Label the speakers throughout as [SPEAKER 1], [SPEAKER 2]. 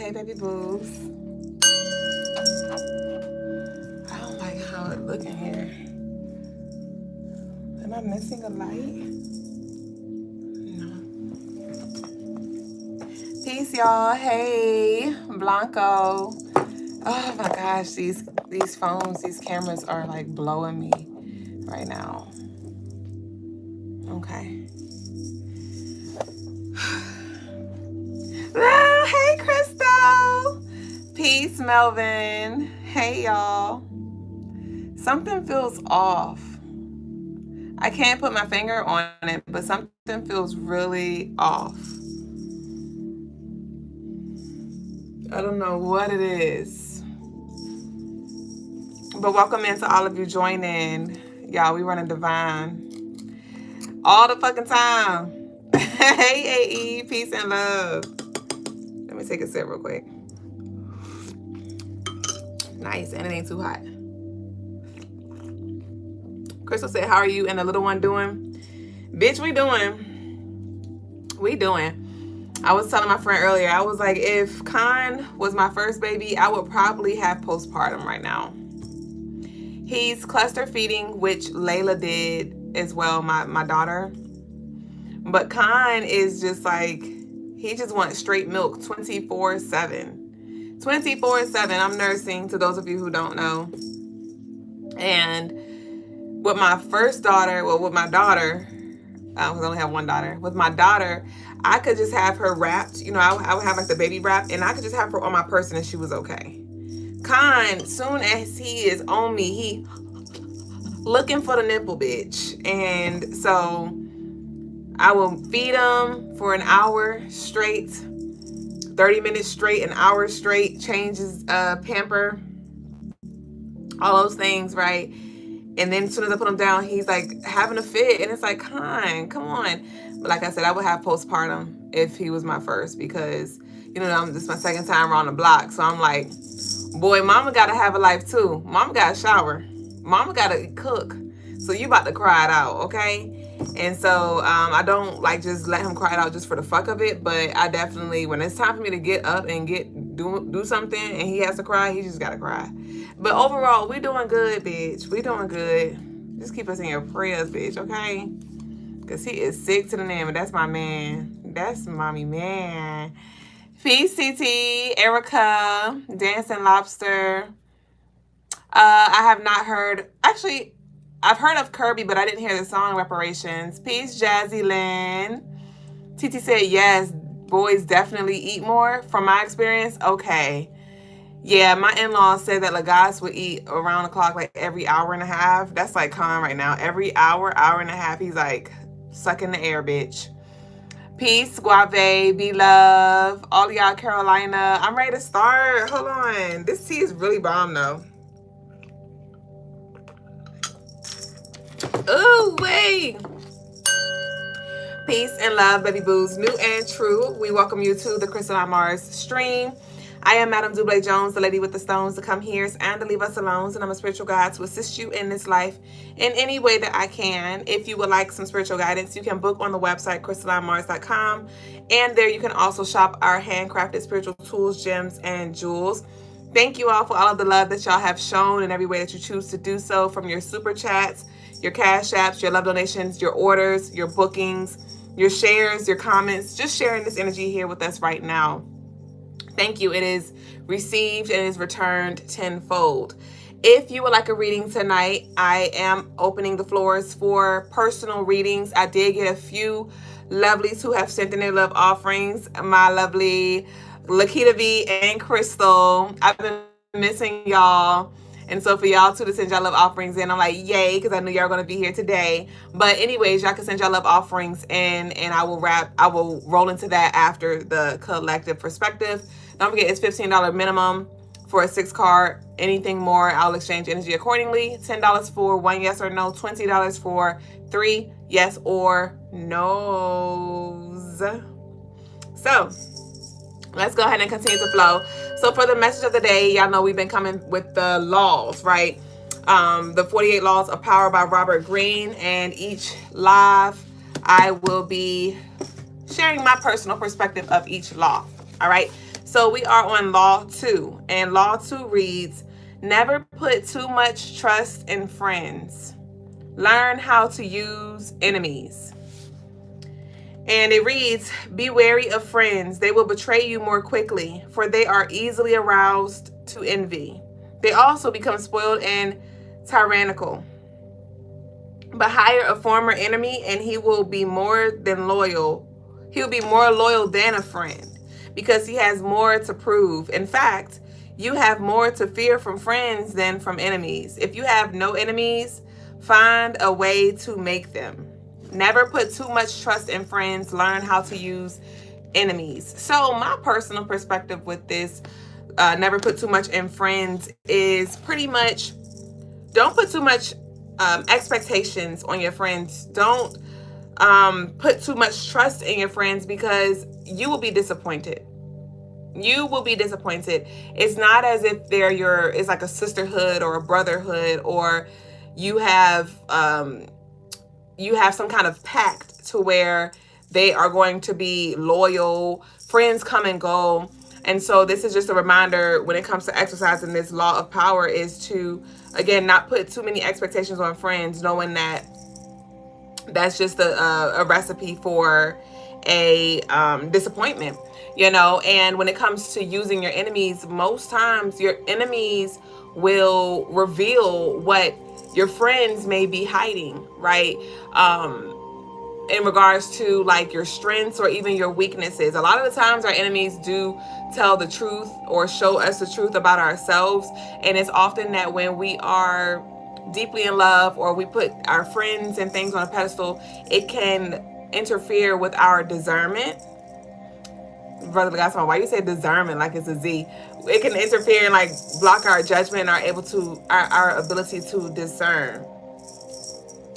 [SPEAKER 1] Hey, baby boos. I don't like how it look in here. Am I missing a light? No. Peace, y'all. Hey, Blanco. Oh my gosh, these phones, these cameras are like blowing me right now. Okay. Ah, hey, Crystal. Peace, Melvin. Hey, y'all. Something feels off. I can't put my finger on it, but something feels really off. I don't know what it is. But welcome in to all of you joining. Y'all, we running divine all the fucking time. Hey, AE, peace and love. Let me take a sip real quick. Nice, and it ain't too hot. Crystal said, how are you and the little one doing? Bitch, we doing. We doing. I was telling my friend earlier, I was like, if Khan was my first baby, I would probably have postpartum right now. He's cluster feeding, which Layla did as well, my daughter. But Khan is just like, he just wants straight milk 24/7. 24/7. I'm nursing, to those of you who don't know. And with my first daughter, well, with my daughter, I only have one daughter. With my daughter, I could just have her wrapped. You know, I would have like the baby wrap, and I could just have her on my person and she was okay. Khan, soon as he is on me, he looking for the nipple, bitch. And so I will feed him for an hour straight, 30 minutes straight, an hour straight, change his pamper, all those things, right? And then as soon as I put him down, he's like having a fit. And it's like, Khan, come on. But like I said, I would have postpartum if he was my first, because, you know, this is my second time around the block. So I'm like, boy, mama got to have a life too. Mama got to shower. Mama got to cook. So you about to cry it out, okay? And so I don't like just let him cry it out just for the fuck of it. But I definitely, when it's time for me to get up and do something and he has to cry, he just got to cry. But overall, we doing good, bitch. We doing good. Just keep us in your prayers, bitch, okay? Because he is sick to the name, and that's my man. That's mommy man. Peace, TT, Erica, Dancing Lobster. I have not heard, actually, I've heard of Kirby, but I didn't hear the song Reparations. Peace, Jazzy Lynn. TT said, yes, boys definitely eat more. From my experience, okay. Yeah, my in-laws said that guys would eat around the clock like every hour and a half. That's like Khan right now. Every hour and a half, he's like sucking the air, bitch. Peace, Guave, be love, all y'all Carolina. I'm ready to start. Hold on. This tea is really bomb though. Ooh, wait. Peace and love, baby boos. New and true. We welcome you to the Crystaline Mars stream. I am Madame Double Jones, the lady with the stones, to come here and to leave us alone. And I'm a spiritual guide to assist you in this life in any way that I can. If you would like some spiritual guidance, you can book on the website, crystalinemars.com. And there you can also shop our handcrafted spiritual tools, gems, and jewels. Thank you all for all of the love that y'all have shown in every way that you choose to do so, from your super chats, your cash apps, your love donations, your orders, your bookings, your shares, your comments, just sharing this energy here with us right now. Thank you. It is received and is returned tenfold. If you would like a reading tonight, I am opening the floors for personal readings. I did get a few lovelies who have sent in their love offerings. My lovely Lakita V and Crystal. I've been missing y'all. And so for y'all too to send y'all love offerings in, I'm like, yay, because I knew y'all were going to be here today. But anyways, y'all can send y'all love offerings in, and I will roll into that after the collective perspective. Don't forget, it's $15 minimum for a 6-card. Anything more, I'll exchange energy accordingly. $10 for 1 yes or no, $20 for 3 yes or no's. So let's go ahead and continue to flow. So for the message of the day, y'all know we've been coming with the laws, right? The 48 Laws of Power by Robert Greene. And each live, I will be sharing my personal perspective of each law. All right. So we are on Law 2. And Law 2 reads, never put too much trust in friends. Learn how to use enemies. And it reads, be wary of friends. They will betray you more quickly, for they are easily aroused to envy. They also become spoiled and tyrannical. But hire a former enemy and he will be more than loyal. He will be more loyal than a friend because he has more to prove. In fact, you have more to fear from friends than from enemies. If you have no enemies, find a way to make them. Never put too much trust in friends. Learn how to use enemies. So my personal perspective with this, never put too much in friends, is pretty much don't put too much expectations on your friends. Don't put too much trust in your friends because you will be disappointed. You will be disappointed. It's not as if it's like a sisterhood or a brotherhood, or you have some kind of pact to where they are going to be loyal. Friends come and go. And so this is just a reminder when it comes to exercising this law of power, is to, again, not put too many expectations on friends, knowing that that's just a recipe for a disappointment, And when it comes to using your enemies, most times your enemies will reveal what your friends may be hiding, right? In regards to like your strengths or even your weaknesses. A lot of the times our enemies do tell the truth or show us the truth about ourselves. And it's often that when we are deeply in love or we put our friends and things on a pedestal, it can interfere with our discernment. Brother Gaston, why you say discernment like it's a Z? It can interfere and like block our judgment and our ability to discern.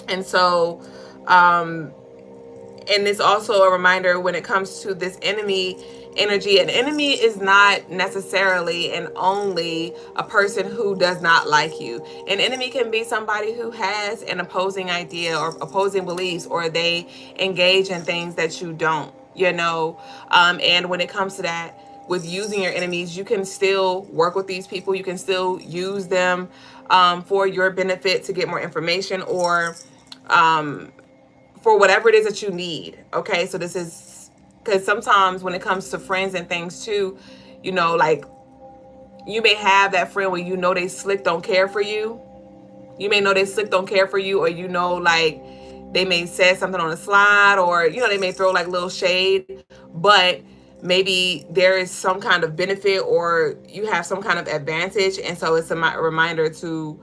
[SPEAKER 1] And so, and it's also a reminder when it comes to this enemy energy. An enemy is not necessarily and only a person who does not like you. An enemy can be somebody who has an opposing idea or opposing beliefs, or they engage in things that you don't, and when it comes to that, with using your enemies, you can still work with these people. You can still use them for your benefit, to get more information, or for whatever it is that you need. Okay, so this is because sometimes when it comes to friends and things too, like you may have that friend where they slick don't care for you. You may know they slick don't care for you, or like they may say something on the slide, or they may throw like little shade, but maybe there is some kind of benefit or you have some kind of advantage, and so it's a reminder to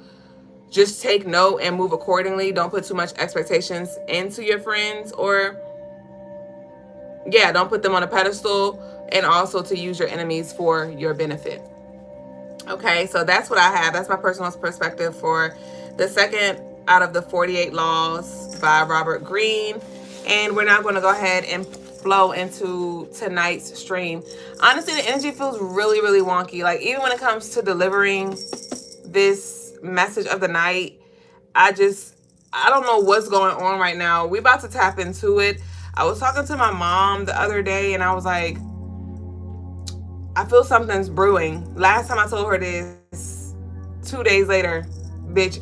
[SPEAKER 1] just take note and move accordingly. Don't put too much expectations into your friends, or don't put them on a pedestal, and also to use your enemies for your benefit. Okay, so that's what I have. That's my personal perspective for the second out of the 48 laws by Robert Greene. And we're now going to go ahead and flow into tonight's stream. Honestly, the energy feels really, really wonky. Like, even when it comes to delivering this message of the night, I don't know what's going on right now. We're about to tap into it. I was talking to my mom the other day, and I was like, I feel something's brewing. Last time I told her this, 2 days later, bitch,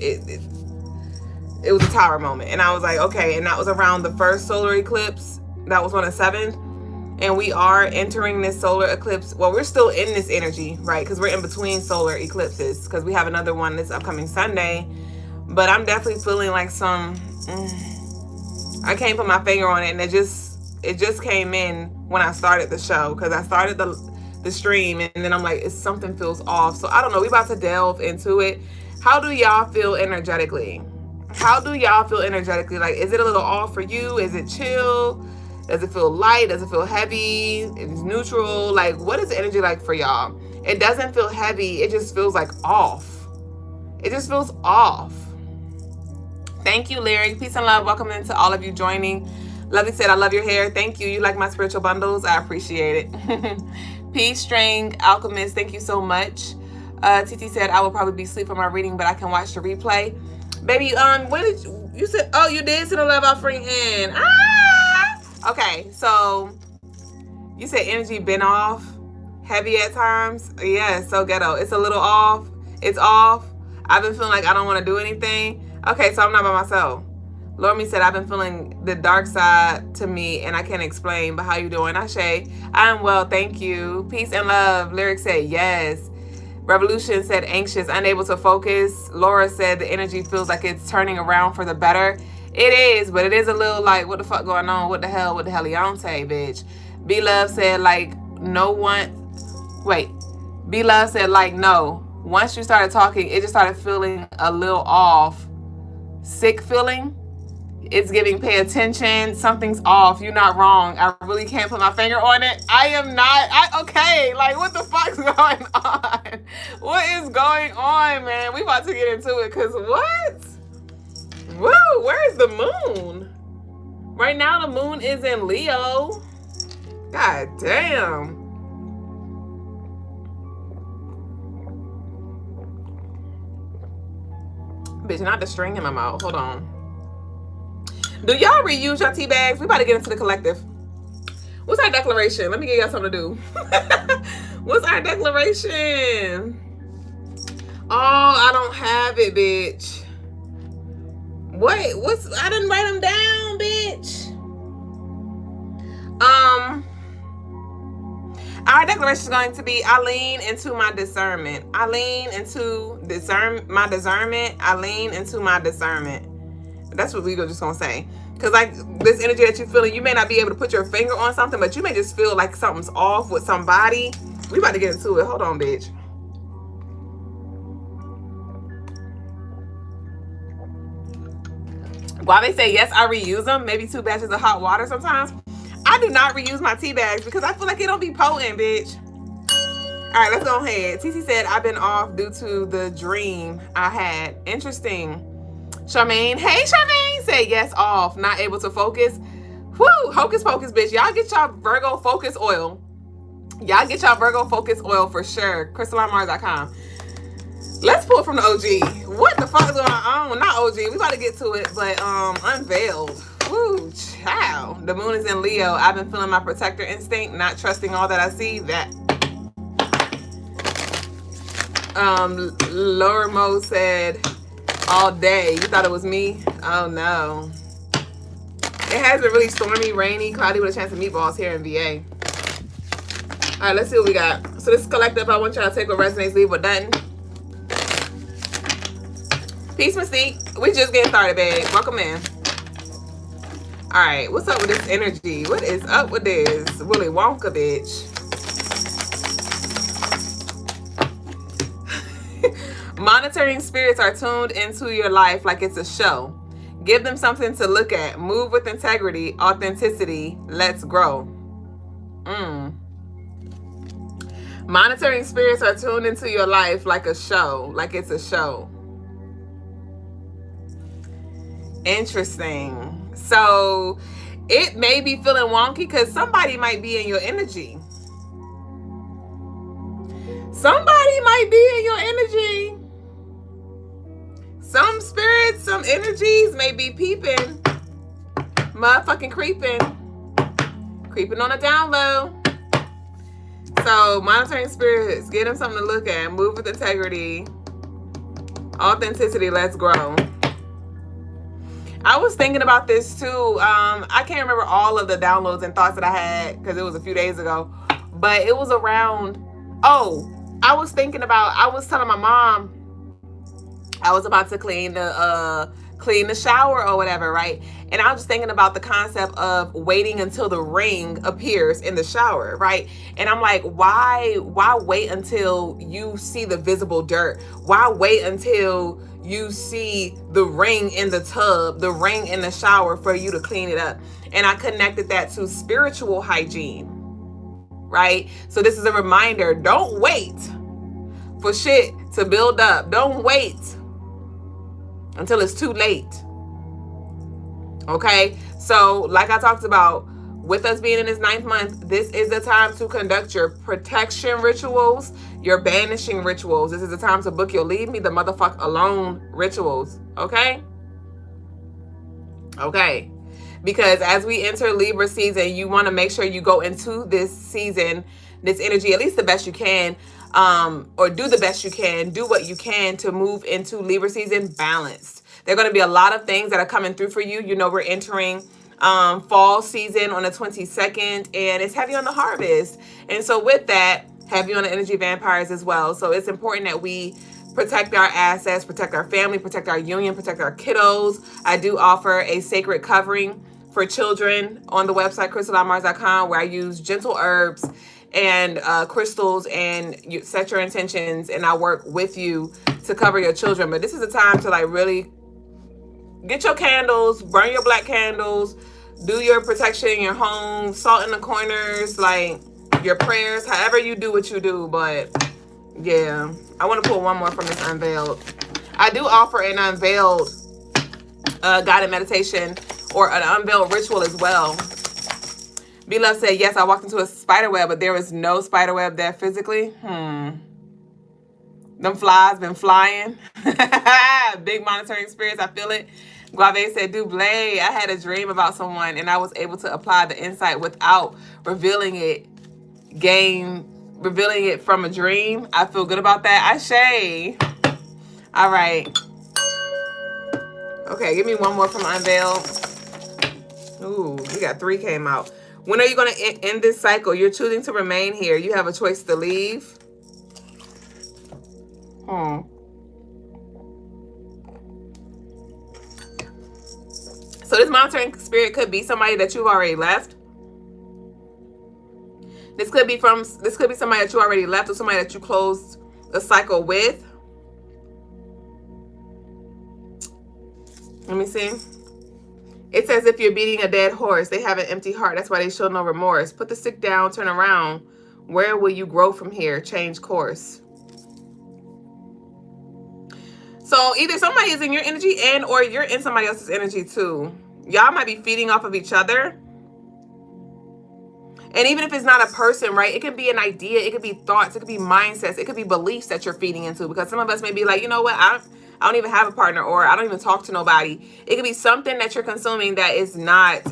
[SPEAKER 1] it was a tower moment. And I was like, okay. And that was around the first solar eclipse. That was on the 7th. And we are entering this solar eclipse. Well, we're still in this energy, right? Because we're in between solar eclipses, because we have another one this upcoming Sunday. But I'm definitely feeling like I can't put my finger on it. And it just came in when I started the show, because I started the stream, and then I'm like, something feels off. So I don't know. We're about to delve into it. How do y'all feel energetically? How do y'all feel energetically? Like, is it a little off for you? Is it chill? Does it feel light? Does it feel heavy? It's neutral? Like, what is the energy like for y'all? It doesn't feel heavy. It just feels like off. It just feels off. Thank you, Lyric. Peace and love. Welcome into all of you joining. Lovely said, I love your hair. Thank you. You like my spiritual bundles? I appreciate it. Peace, String Alchemist. Thank you so much. TT said, I will probably be asleep for my reading, but I can watch the replay. Baby, when did you said, oh, you did send a love offering in. Okay, so you said energy been off. Heavy at times. Yeah, so ghetto. It's a little off. It's off. I've been feeling like I don't want to do anything. Okay, so I'm not by myself. Lormi said, I've been feeling the dark side to me and I can't explain, but how you doing? Ashe, I'm well, thank you. Peace and love. Lyric said, yes. Revolution said, anxious, unable to focus. Laura said, the energy feels like it's turning around for the better. It is, but it is a little like, what the fuck going on? What the hell, Leonte, bitch? B-Love said, like, no one... Wait, B-Love said, like, no. Once you started talking, it just started feeling a little off. Sick feeling. It's giving pay attention. Something's off. You're not wrong. I really can't put my finger on it. I am not. Okay, like, what the fuck's going on? What is going on, man? We about to get into it, because what? Woo, where's the moon? Right now, the moon is in Leo. God damn. Bitch, not the string in my mouth. Hold on. Do y'all reuse your tea bags? We about to get into the collective. What's our declaration? Let me give y'all something to do. What's our declaration? Oh, I don't have it, bitch. Wait, I didn't write them down, bitch. Our declaration is going to be, I lean into my discernment. I lean into my discernment. I lean into my discernment. That's what we're just going to say. Because like this energy that you're feeling, you may not be able to put your finger on something, but you may just feel like something's off with somebody. We about to get into it. Hold on, bitch. While they say, yes, I reuse them, maybe 2 batches of hot water sometimes. I do not reuse my tea bags because I feel like it don't be potent, bitch. All right, let's go ahead. TC said, I've been off due to the dream I had. Interesting. Charmaine, hey, Charmaine, said, yes, off. Not able to focus. Whoo, hocus pocus, bitch. Y'all get y'all Virgo focus oil. Y'all get y'all Virgo focus oil for sure. CrystalineMars.com. Let's pull from the OG. What the fuck is going on? Not OG. We about to get to it, but unveiled. Woo, child. The moon is in Leo. I've been feeling my protector instinct, not trusting all that I see. That. Laura Mo said, all day. You thought it was me? Oh no. It has been really stormy, rainy, cloudy with a chance of meatballs here in VA. All right, let's see what we got. So this collective, I want y'all to take what resonates, leave what doesn't. Peace, Mystique. We just getting started, babe. Welcome in. All right, what's up with this energy? What is up with this? Willy Wonka, bitch. Monitoring spirits are tuned into your life like it's a show. Give them something to look at. Move with integrity, authenticity. Let's grow. Monitoring spirits are tuned into your life like a show, like it's a show. Interesting. So it may be feeling wonky because somebody might be in your energy. Somebody might be in your energy. Some spirits, some energies may be peeping. Motherfucking creeping. Creeping on a down low. So monitoring spirits, get them something to look at. Move with integrity. Authenticity, let's grow. I was thinking about this too. I can't remember all of the downloads and thoughts that I had because it was a few days ago. But it was around, I was telling my mom I was about to clean the shower or whatever, right? And I was just thinking about the concept of waiting until the ring appears in the shower, right? And I'm like, why wait until you see the visible dirt? Why wait until you see the ring in the tub, the ring in the shower for you to clean it up? And I connected that to spiritual hygiene, right? So this is a reminder, don't wait for shit to build up. Don't wait until it's too late. Okay? So like I talked about, with us being in this 9th month, this is the time to conduct your protection rituals, your banishing rituals. This is the time to book your leave me the motherfuck alone rituals. Okay? Okay. Because as we enter Libra season, you want to make sure you go into this season this energy at least the best you can, or do the best you can, do what you can to move into Libra season balanced. There are going to be a lot of things that are coming through for you. You know, we're entering fall season on the 22nd, and it's heavy on the harvest. And so with that, heavy on the energy vampires as well. So it's important that we protect our assets, protect our family, protect our union, protect our kiddos. I do offer a sacred covering for children on the website, CrystalineMars.com, where I use gentle herbs and crystals, and you set your intentions, and I work with you to cover your children. But this is a time to like really get your candles, burn your black candles, do your protection in your home, salt in the corners, like your prayers, however you do what you do. But yeah, I want to pull one more from this unveiled. I do offer an unveiled guided meditation or an unveiled ritual as well. B-Love said, yes, I walked into a spider web, but there was no spider web there physically. Them flies been flying. Big monitoring spirits, I feel it. Guave said, Dublé, I had a dream about someone and I was able to apply the insight without revealing it from a dream. I feel good about that. Ashe. All right. Okay, give me one more from Unveiled. Ooh, we got 3 came out. When are you going to end this cycle? You're choosing to remain here. You have a choice to leave. So this monitoring spirit could be somebody that you've already left. This could be somebody that you already left, or somebody that you closed the cycle with. Let me see. It's as if you're beating a dead horse. They have an empty heart. That's why they show no remorse. Put the stick down, turn around. Where will you grow from here? Change course. So either somebody is in your energy and or you're in somebody else's energy too. Y'all might be feeding off of each other. And even if it's not a person, right? It could be an idea. It could be thoughts. It could be mindsets. It could be beliefs that you're feeding into. Because some of us may be like, you know what? I don't even have a partner, or I don't even talk to nobody. It could be something that you're consuming that is not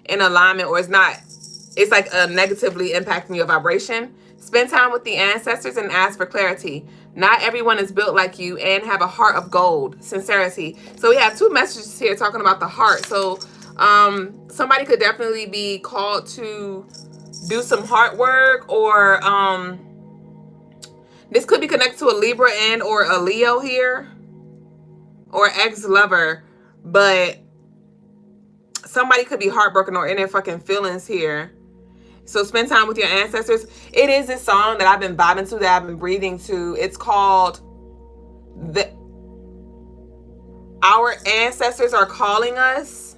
[SPEAKER 1] in alignment, or it's like negatively impacting your vibration. Spend time with the ancestors and ask for clarity. Not everyone is built like you and have a heart of gold. Sincerity. So we have 2 messages here talking about the heart. So somebody could definitely be called to do some heart work, or this could be connected to a Libra and or a Leo here, or ex-lover. But somebody could be heartbroken or in their fucking feelings here. So spend time with your ancestors. It is this song that I've been vibing to, that I've been breathing to. It's called Our Ancestors Are Calling Us.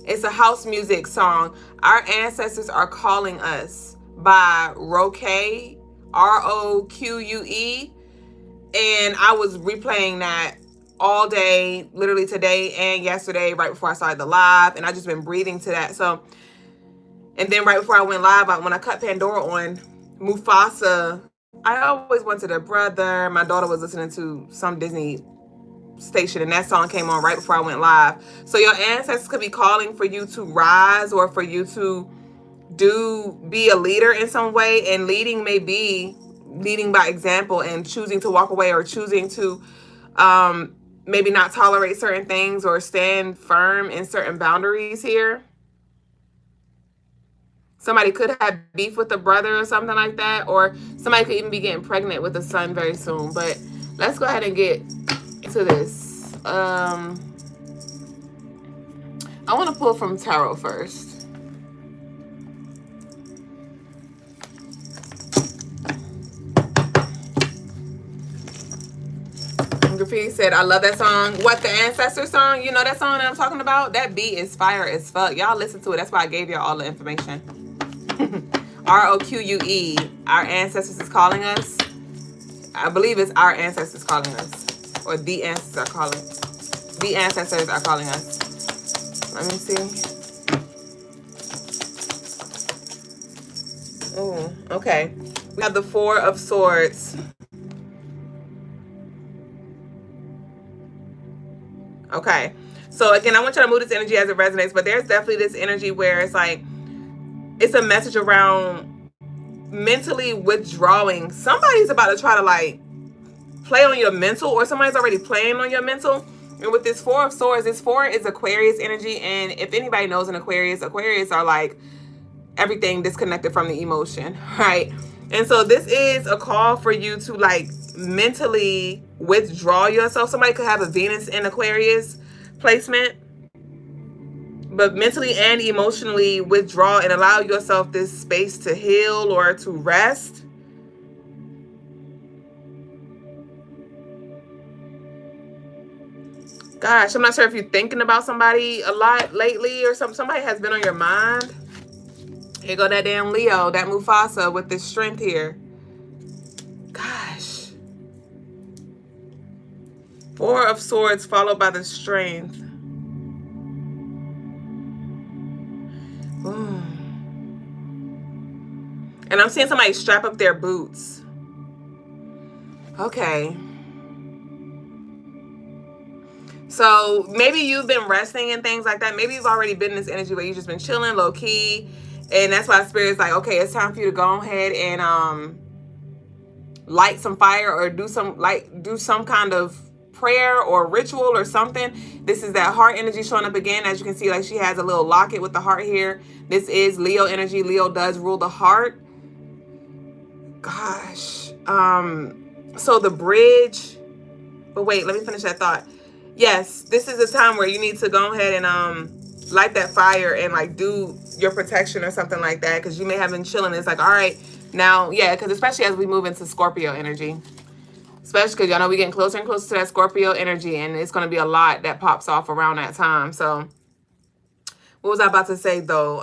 [SPEAKER 1] It's a house music song. Our Ancestors Are Calling Us by Roque, R-O-Q-U-E. And I was replaying that all day, literally today and yesterday, right before I started the live. And I just been breathing to that. So, and then right before I went live, when I cut Pandora on, Mufasa, I always wanted a brother. My daughter was listening to some Disney station, and that song came on right before I went live. So your ancestors could be calling for you to rise, or for you to be a leader in some way. And leading may be leading by example and choosing to walk away, or choosing to maybe not tolerate certain things, or stand firm in certain boundaries here. Somebody could have beef with a brother or something like that, or somebody could even be getting pregnant with a son very soon. But let's go ahead and get to this. I want to pull from tarot first. Graffiti said, I love that song. What, the Ancestor song? You know that song that I'm talking about? That beat is fire as fuck. Y'all listen to it. That's why I gave y'all all the information. R-O-Q-U-E. Our Ancestors is Calling Us. I believe it's Our Ancestors Calling Us. Or The Ancestors Are Calling. The Ancestors Are Calling Us. Let me see. Oh, okay. We have the 4 of Swords. Okay. So again, I want you to move this energy as it resonates, but there's definitely this energy where it's like, it's a message around mentally withdrawing. Somebody's about to try to like play on your mental, or somebody's already playing on your mental. And with this Four of Swords, this 4 is Aquarius energy. And if anybody knows an Aquarius, Aquarius are like everything disconnected from the emotion, right? And so this is a call for you to like mentally withdraw yourself. Somebody could have a Venus in Aquarius placement, but mentally and emotionally withdraw and allow yourself this space to heal or to rest. Gosh, I'm not sure if you're thinking about somebody a lot lately or somebody has been on your mind. Here go that damn Leo, that Mufasa with this strength here. Gosh. 4 of Swords followed by the strength. Ooh. And I'm seeing somebody strap up their boots. Okay. So maybe you've been resting and things like that. Maybe you've already been in this energy where you've just been chilling low key. And that's why Spirit's like, okay, it's time for you to go ahead and light some fire or do some kind of prayer or ritual or something. This is that heart energy showing up again. As you can see, like she has a little locket with the heart here. This is Leo energy. Leo does rule the heart. Gosh. So the bridge. But wait, let me finish that thought. Yes, this is a time where you need to go ahead and light that fire and like do your protection or something like that, because you may have been chilling. It's like, all right, now, yeah, because especially as we move into Scorpio energy, especially because y'all know we're getting closer and closer to that Scorpio energy, and it's going to be a lot that pops off around that time. So what was I about to say though?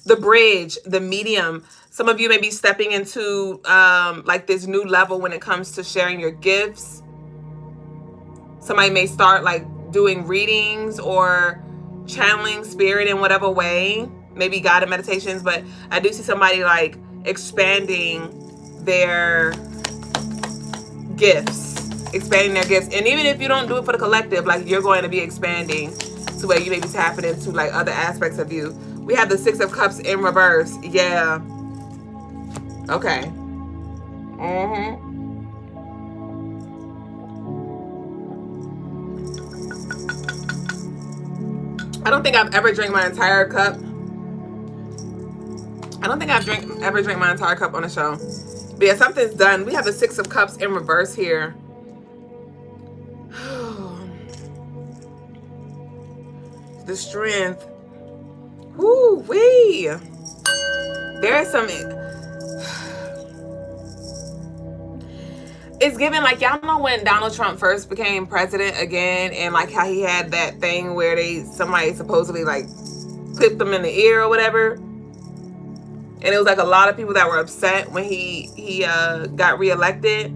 [SPEAKER 1] The bridge, the medium. Some of you may be stepping into like this new level when it comes to sharing your gifts. Somebody may start like doing readings or channeling spirit in whatever way, maybe guided meditations, but I do see somebody like expanding their gifts. And even if you don't do it for the collective, like you're going to be expanding to where you may be tapping into like other aspects of you. We have the 6 of Cups in reverse. Yeah. Okay. I don't think I've ever drank my entire cup. I don't think I've ever drank my entire cup on the show. But yeah, something's done. We have the 6 of Cups in reverse here. The strength. Woo-wee. There is some... It's given like, y'all know when Donald Trump first became president again, and like how he had that thing where somebody supposedly like clipped him in the ear or whatever, and it was like a lot of people that were upset when he got reelected.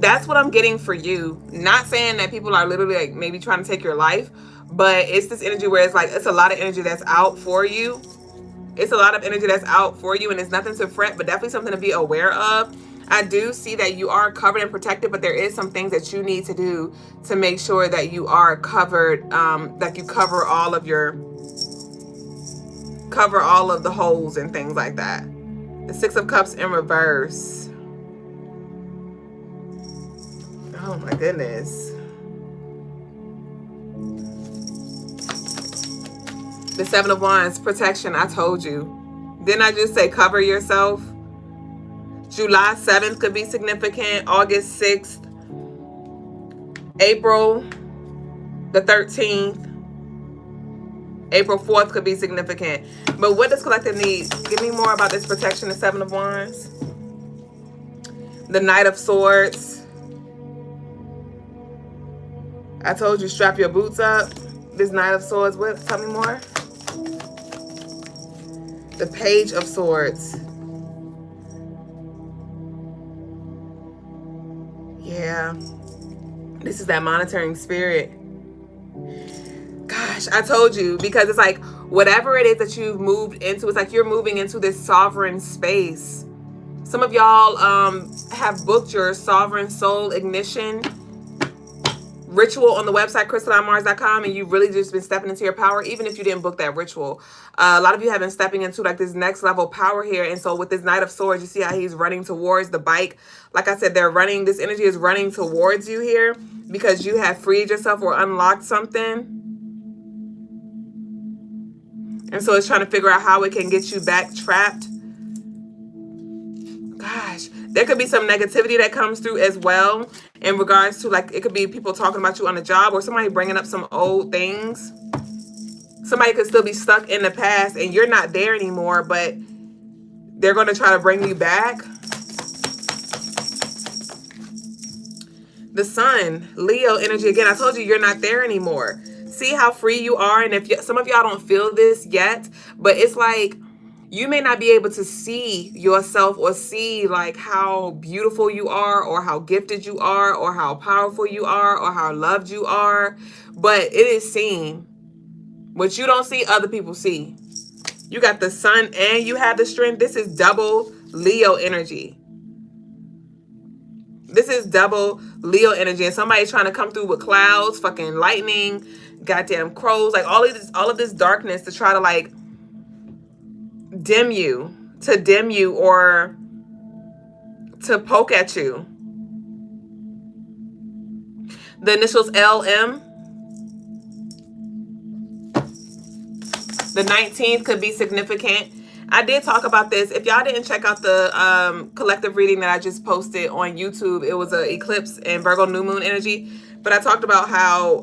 [SPEAKER 1] That's what I'm getting for you. Not saying that people are literally like maybe trying to take your life, but it's this energy where it's like it's a lot of energy that's out for you. It's a lot of energy that's out for you, and it's nothing to fret, but definitely something to be aware of. I do see that you are covered and protected, but there is some things that you need to do to make sure that you are covered, that you cover all of the holes and things like that. The 6 of Cups in reverse. Oh my goodness. The 7 of Wands, protection. I told you. Didn't I just say cover yourself? July 7th could be significant. August 6th. April the 13th. April 4th could be significant. But what does collective need? Give me more about this protection, the 7 of Wands. The Knight of Swords. I told you, strap your boots up. This Knight of Swords, what? Tell me more. The Page of Swords. Yeah, this is that monitoring spirit. Gosh, I told you, because it's like whatever it is that you've moved into, it's like you're moving into this sovereign space. Some of y'all have booked your Sovereign Soul Ignition ritual on the website, CrystalineMars.com, and you've really just been stepping into your power, even if you didn't book that ritual. A lot of you have been stepping into like this next level power here. And so with this Knight of Swords, you see how he's running towards the bike. Like I said, this energy is running towards you here because you have freed yourself or unlocked something. And so it's trying to figure out how it can get you back trapped. Gosh, there could be some negativity that comes through as well in regards to, like, it could be people talking about you on the job or somebody bringing up some old things. Somebody could still be stuck in the past and you're not there anymore, but they're going to try to bring you back. The Sun, Leo energy. Again, I told you you're not there anymore. See how free you are. And if some of y'all don't feel this yet, but it's like you may not be able to see yourself or see like how beautiful you are or how gifted you are or how powerful you are or how loved you are, but it is seen. What you don't see, other people see. You got the Sun and you have the Strength. This is double Leo energy. This is double Leo energy. And somebody's trying to come through with clouds, fucking lightning, goddamn crows, like all of this darkness to try to like dim you or to poke at you. The initials LM. The 19th could be significant. I did talk about this. If y'all didn't check out the collective reading that I just posted on YouTube, it was an eclipse and Virgo new moon energy. But I talked about how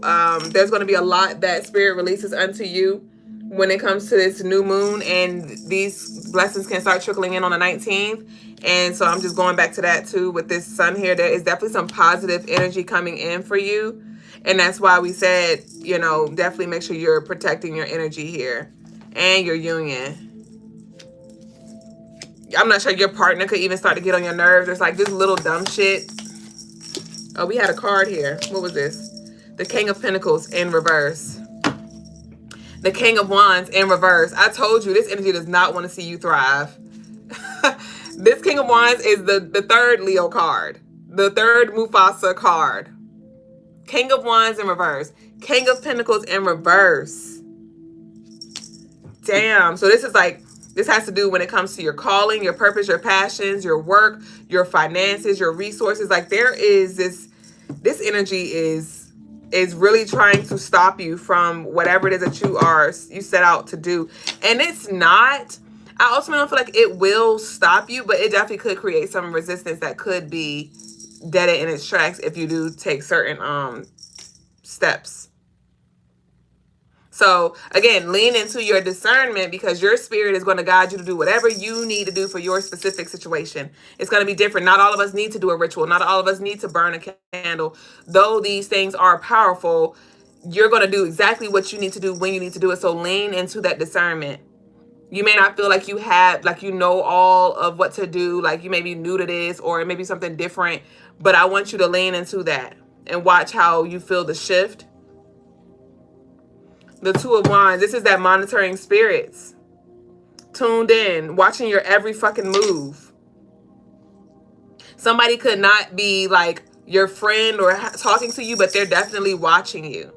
[SPEAKER 1] there's going to be a lot that Spirit releases unto you when it comes to this new moon. And these blessings can start trickling in on the 19th. And so I'm just going back to that too with this Sun here. There is definitely some positive energy coming in for you. And that's why we said, you know, definitely make sure you're protecting your energy here and your union. I'm not sure your partner could even start to get on your nerves. It's like this little dumb shit. Oh, we had a card here. What was this? The King of Pentacles in reverse. The King of Wands in reverse. I told you this energy does not want to see you thrive. This King of Wands is the third Leo card. The third Mufasa card. King of Wands in reverse. King of Pentacles in reverse. Damn. So this is like, this has to do when it comes to your calling, your purpose, your passions, your work, your finances, your resources. Like there is this energy is really trying to stop you from whatever it is that you set out to do. And it's not, I ultimately don't feel like it will stop you, but it definitely could create some resistance that could be dead in its tracks if you do take certain steps. So again, lean into your discernment because your spirit is going to guide you to do whatever you need to do for your specific situation. It's going to be different. Not all of us need to do a ritual. Not all of us need to burn a candle. Though these things are powerful, you're going to do exactly what you need to do when you need to do it. So lean into that discernment. You may not feel like you have, like you know all of what to do, like you may be new to this or it may be something different, but I want you to lean into that and watch how you feel the shift. The Two of Wands, this is that monitoring spirits. Tuned in, watching your every fucking move. Somebody could not be like your friend or talking to you, but they're definitely watching you.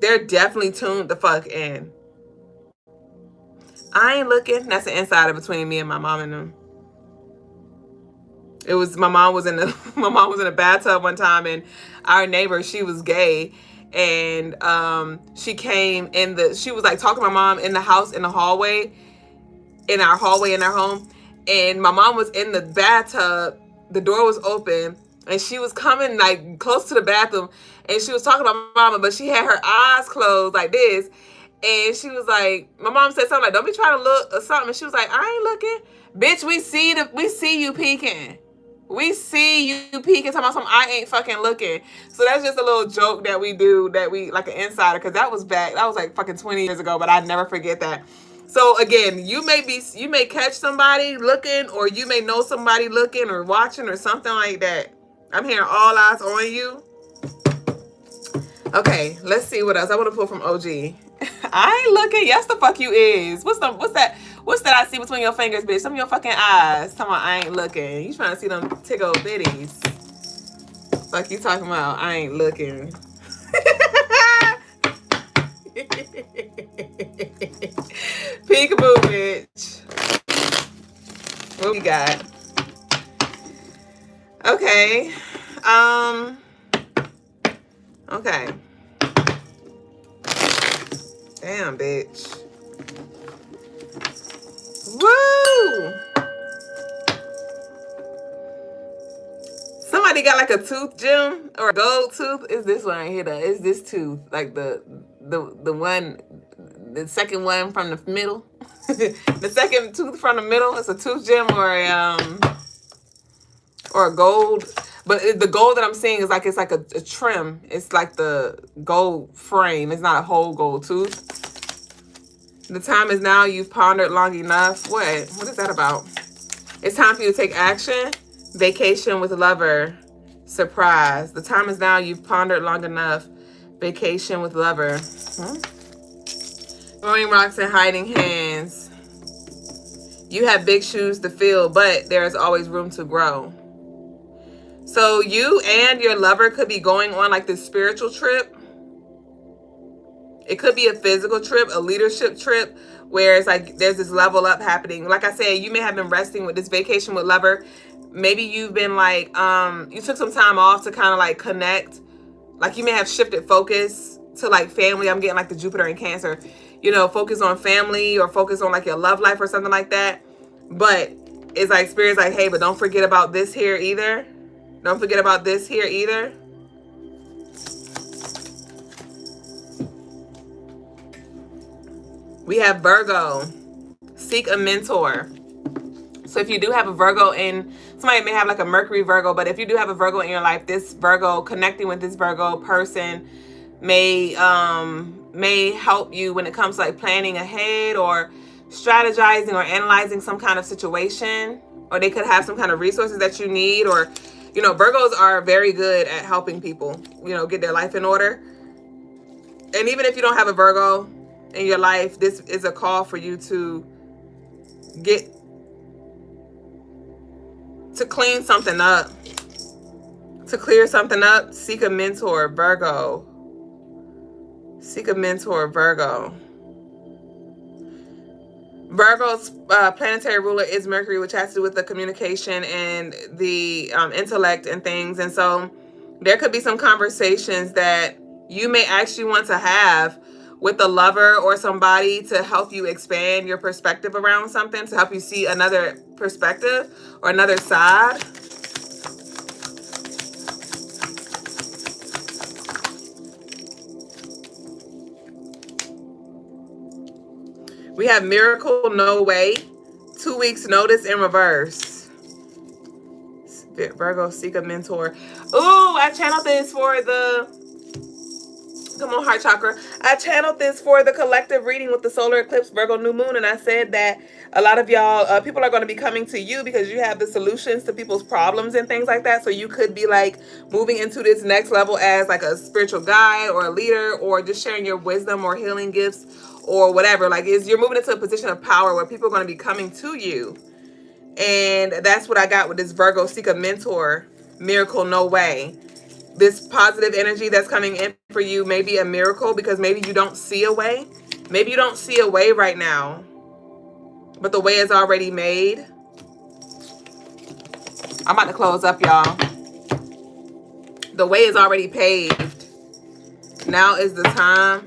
[SPEAKER 1] They're definitely tuned the fuck in. I ain't looking. That's an insider between me and my mom and them. It was, my mom was in the bathtub one time and our neighbor, she was gay. And she came in she was like talking to my mom in the house, in the hallway, in our home. And my mom was in the bathtub. The door was open and she was coming like close to the bathroom and she was talking to my mama, but she had her eyes closed like this. And she was like, my mom said something like, don't be trying to look or something. And she was like, I ain't looking. Bitch, we see you peeking. We see you peeking, talking about something, I ain't fucking looking. So that's just a little joke that we do, that we, like an insider, because that was like fucking 20 years ago, but I'd never forget that. So again, you may catch somebody looking, or you may know somebody looking or watching or something like that. I'm hearing all eyes on you. Okay, let's see what else. I want to pull from OG. I ain't looking. Yes, the fuck you is. What's that I see between your fingers, bitch? Some of your fucking eyes. Talking about I ain't looking. You trying to see them tickle bitties. Like you talking about, I ain't looking. Peekaboo, bitch. What we got? Okay. Okay. Damn, bitch. Woo! Somebody got like a tooth gem or a gold tooth. Is this one right here? Is this tooth like the one, the second one from the middle? The second tooth from the middle is a tooth gem or a gold. But the gold that I'm seeing is like it's like a trim. It's like the gold frame. It's not a whole gold tooth. The time is now. You've pondered long enough. What is that about? It's time for you to take action. Vacation with lover. Surprise. The time is now. You've pondered long enough. Vacation with lover. Throwing rocks and hiding hands. You have big shoes to fill, but there is always room to grow. So you and your lover could be going on like this spiritual trip. It could be a physical trip, a leadership trip, where it's like there's this level up happening. Like I said, you may have been resting with this vacation with lover. Maybe you've been like, you took some time off to kind of like connect. Like you may have shifted focus to like family. I'm getting like the Jupiter in Cancer. You know, focus on family or focus on like your love life or something like that. But it's like Spirit's like, hey, but don't forget about this here either. Don't forget about this here either. We have Virgo. Seek a mentor. So if you do have a Virgo in, somebody may have like a Mercury Virgo, but if you do have a Virgo in your life, this Virgo, connecting with this Virgo person may help you when it comes to like planning ahead or strategizing or analyzing some kind of situation, or they could have some kind of resources that you need, or, you know, Virgos are very good at helping people, you know, get their life in order. And even if you don't have a Virgo in your life, this is a call for you to clean something up, to clear something up. Seek a mentor, Virgo. Seek a mentor, Virgo. Virgo's planetary ruler is Mercury, which has to do with the communication and the intellect and things. And so there could be some conversations that you may actually want to have with a lover or somebody to help you expand your perspective around something, to help you see another perspective or another side. We have Miracle, No Way, 2 weeks notice in reverse. Virgo, seek a mentor. Ooh, I channeled this for the, come on, heart chakra. I channeled this for the collective reading with the solar eclipse, Virgo new moon, and I said that a lot of y'all, people are going to be coming to you because you have the solutions to people's problems and things like that. So you could be like moving into this next level as like a spiritual guide or a leader, or just sharing your wisdom or healing gifts or whatever. Like you're moving into a position of power where people are going to be coming to you. And that's what I got with this Virgo, seek a mentor, Miracle, No Way. This positive energy that's coming in for you may be a miracle, because maybe you don't see a way. Maybe you don't see a way right now, but the way is already made. I'm about to close up, y'all. The way is already paved. Now is the time.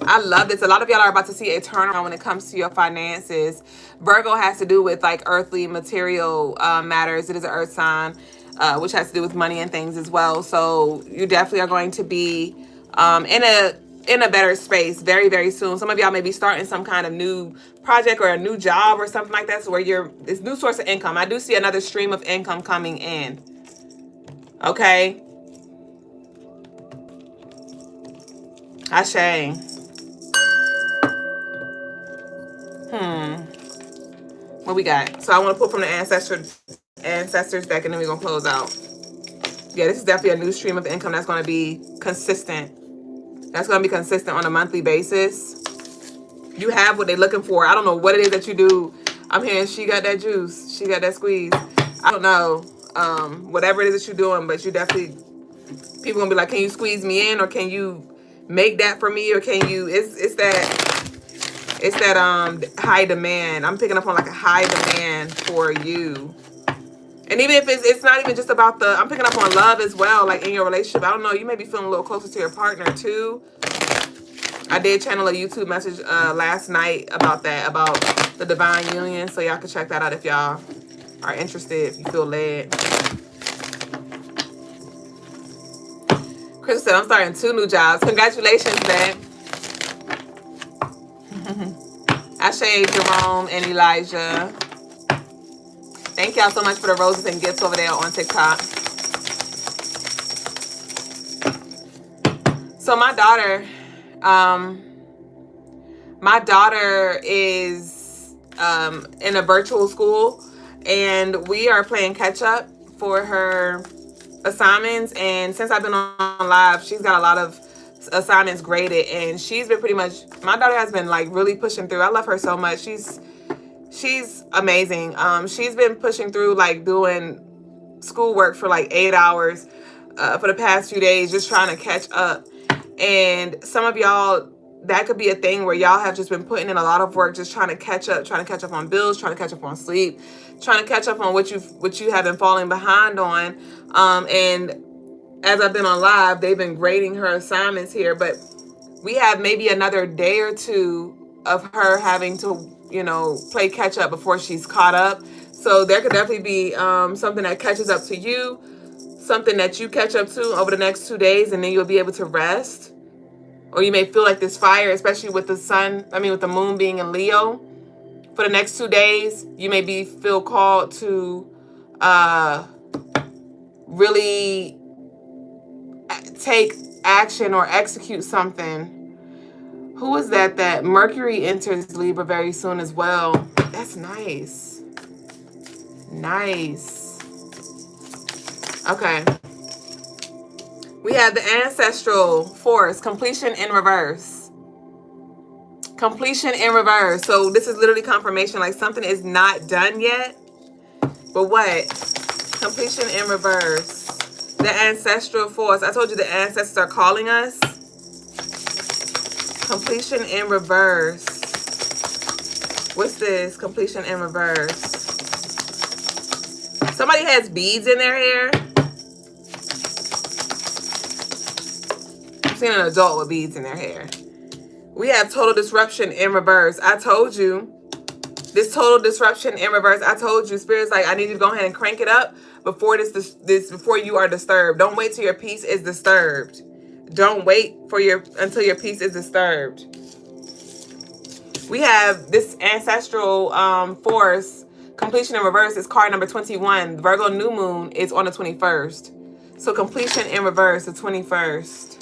[SPEAKER 1] I love this. A lot of y'all are about to see a turnaround when it comes to your finances. Virgo has to do with like earthly material matters. It is an earth sign, which has to do with money and things as well. So you definitely are going to be in a better space very, very soon. Some of y'all may be starting some kind of new project or a new job or something like that. So where you're this new source of income. I do see another stream of income coming in. Okay. Ashe. What we got? So I want to pull from the ancestors deck, and then we're gonna close out. Yeah, this is definitely a new stream of income that's going to be consistent. That's going to be consistent on a monthly basis. You have what they're looking for. I don't know what it is that you do. I'm hearing she got that juice. She got that squeeze. I don't know. whatever it is that you're doing, but you definitely, people gonna be like, can you squeeze me in, or can you make that for me, or can you, it's that high demand. I'm picking up on like a high demand for you. And even if it's not even just about I'm picking up on love as well, like in your relationship. I don't know, you may be feeling a little closer to your partner too. I did channel a YouTube message last night about that, about the divine union. So y'all can check that out if y'all are interested, if you feel led. Chris said, I'm starting 2 new jobs. Congratulations, babe. Ashe, Jerome, and Elijah. Thank y'all so much for the roses and gifts over there on TikTok. So my daughter is in a virtual school, and we are playing catch up for her assignments. And since I've been on live, she's got a lot of assignments graded, and she's been pretty much, my daughter has been like really pushing through. I love her so much. She's amazing. She's been pushing through, like doing schoolwork for like 8 hours for the past few days, just trying to catch up. And some of y'all, that could be a thing where y'all have just been putting in a lot of work, just trying to catch up on bills, trying to catch up on sleep, trying to catch up on what you have been falling behind on. And as I've been on live, they've been grading her assignments here, but we have maybe another day or two of her having to, you know, play catch up before she's caught up. So there could definitely be something that catches up to you, something that you catch up to over the next 2 days, and then you'll be able to rest. Or you may feel like this fire, especially with with the moon being in Leo. For the next 2 days, you may feel called to really take action or execute something. Who is that? That Mercury enters Libra very soon as well. That's nice. Nice. Okay. We have the Ancestral force, completion in reverse. Completion in reverse. So this is literally confirmation, like something is not done yet. But what? Completion in reverse. The Ancestral force. I told you the ancestors are calling us. Completion in reverse. What's this? Completion in reverse. Somebody has beads in their hair. I'm seeing an adult with beads in their hair. We have total disruption in reverse. I told you. This total disruption in reverse. I told you, Spirit's like, I need you to go ahead and crank it up before before you are disturbed. Don't wait till your peace is disturbed. Don't wait until your peace is disturbed. We have this Ancestral force, completion in reverse, is card number 21. The Virgo new moon is on the 21st. So completion in reverse, the 21st.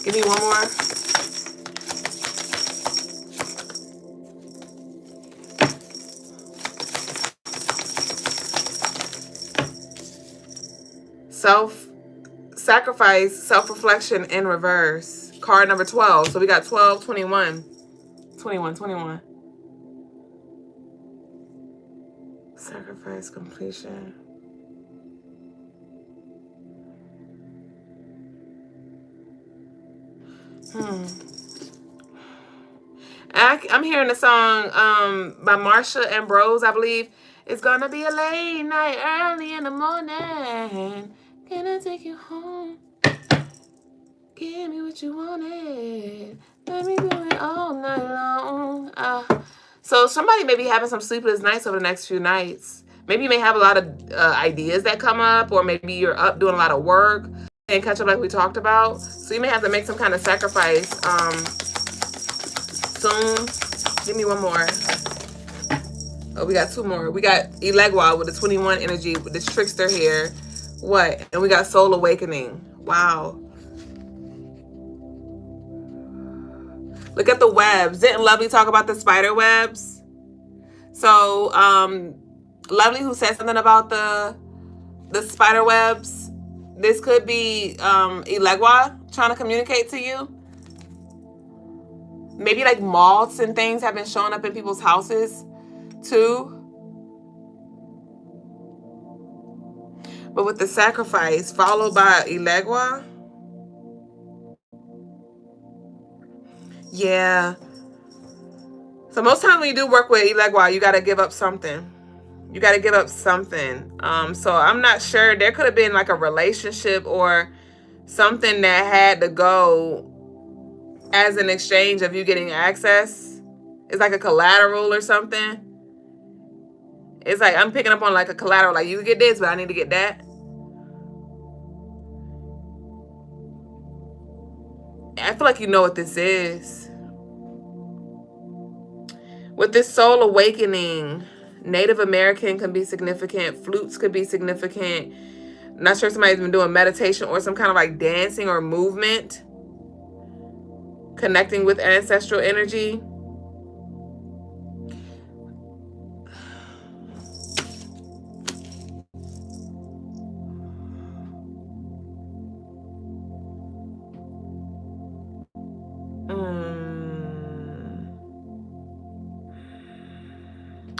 [SPEAKER 1] Give me one more. Self-sacrifice, self-reflection in reverse. Card number 12. So we got 12, 21. 21. Sacrifice, completion. I'm hearing the song by Marsha Ambrose, I believe. It's gonna be a late night, early in the morning. Can I take you home? Give me what you wanted. Let me do it all night long. So somebody may be having some sleepless nights over the next few nights. Maybe you may have a lot of ideas that come up, or maybe you're up doing a lot of work and catch up like we talked about. So you may have to make some kind of sacrifice soon. Give me one more. Oh, we got 2 more. We got Elegua with the 21 energy with this trickster here. What? And we got Soul Awakening. Wow. Look at the webs. Didn't Lovely talk about the spider webs? So, Lovely, who said something about the spider webs, this could be Elegua trying to communicate to you. Maybe like moths and things have been showing up in people's houses. 2. But with the sacrifice followed by Elegua. Yeah. So most times when you do work with Elegua, you got to give up something. You got to give up something. So I'm not sure. There could have been like a relationship or something that had to go as an exchange of you getting access. It's like a collateral or something. It's like I'm picking up on like a collateral. Like, you get this, but I need to get that. I feel like you know what this is. With this soul awakening, Native American can be significant. Flutes could be significant. I'm not sure if somebody's been doing meditation or some kind of like dancing or movement. Connecting with ancestral energy.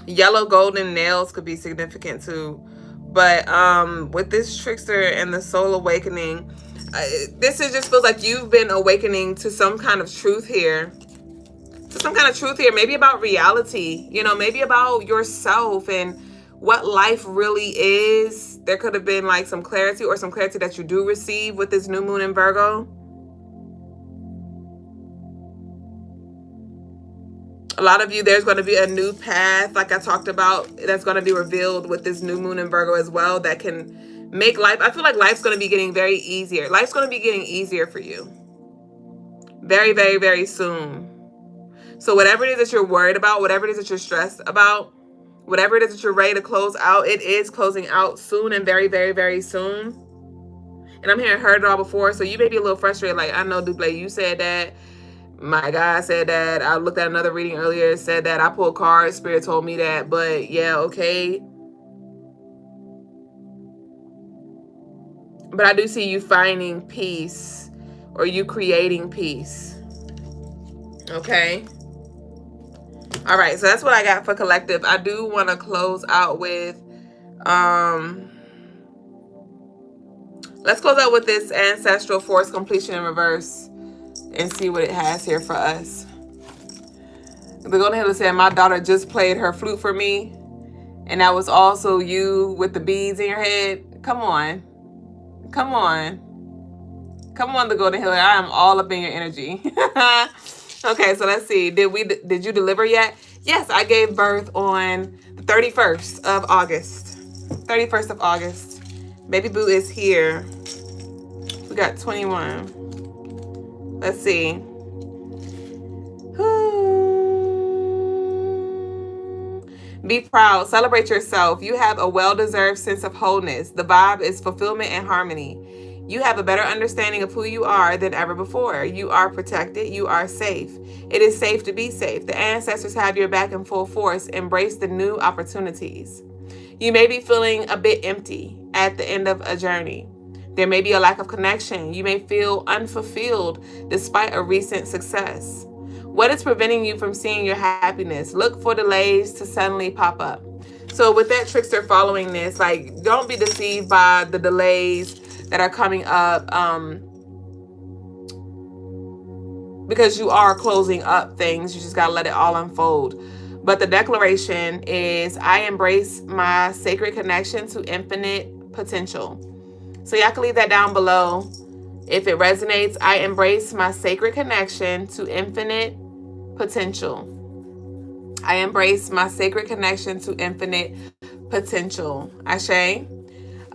[SPEAKER 1] Yellow golden nails could be significant too. But with this trickster and the soul awakening, this is just feels like you've been awakening to some kind of truth here. To some kind of truth here. Maybe about reality. You know, maybe about yourself and what life really is. There could have been like some clarity or some clarity that you do receive with this new moon in Virgo. A lot of you, there's going to be a new path, like I talked about, that's going to be revealed with this new moon in Virgo as well, that can make life, I feel like life's going to be getting very easier. Life's going to be getting easier for you. Very, very, very soon. So whatever it is that you're worried about, whatever it is that you're stressed about, whatever it is that you're ready to close out, it is closing out soon and very, very, very soon. And I'm hearing heard it all before, so you may be a little frustrated, like, I know, Duble, you said that. My God said that. I looked at another reading earlier. It said that. I pulled cards. Spirit told me that. But yeah, okay. But I do see you finding peace, or you creating peace. Okay. All right. So that's what I got for collective. I do want to close out with, let's close out with this ancestral force completion in reverse. And see what it has here for us. The Golden Healer said, my daughter just played her flute for me. And that was also you with the beads in your head. Come on. Come on. Come on, the Golden Healer. I am all up in your energy. Okay, so let's see. Did you deliver yet? Yes, I gave birth on the 31st of August. 31st of August. Baby Boo is here. We got 21. Let's see. Be proud. Celebrate yourself. You have a well-deserved sense of wholeness. The vibe is fulfillment and harmony. You have a better understanding of who you are than ever before. You are protected. You are safe. It is safe to be safe. The ancestors have your back in full force. Embrace the new opportunities. You may be feeling a bit empty at the end of a journey. There may be a lack of connection. You may feel unfulfilled despite a recent success. What is preventing you from seeing your happiness? Look for delays to suddenly pop up. So with that trickster following this, like, don't be deceived by the delays that are coming up, because you are closing up things. You just got to let it all unfold. But the declaration is, I embrace my sacred connection to infinite potential. So y'all can leave that down below. If it resonates, I embrace my sacred connection to infinite potential. I embrace my sacred connection to infinite potential. Ashe.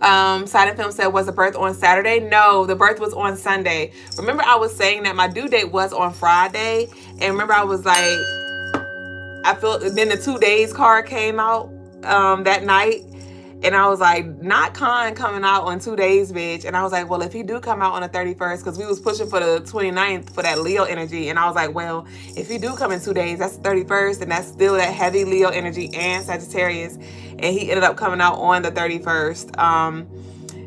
[SPEAKER 1] Silent Film said, was the birth on Saturday? No, the birth was on Sunday. Remember, I was saying that my due date was on Friday. And remember, I was like, I feel, then the 2 days card came out that night. And I was like, not Khan coming out on 2 days, bitch. And I was like, well, if he do come out on the 31st, because we was pushing for the 29th for that Leo energy. And I was like, well, if he do come in 2 days, that's the 31st. And that's still that heavy Leo energy and Sagittarius. And he ended up coming out on the 31st.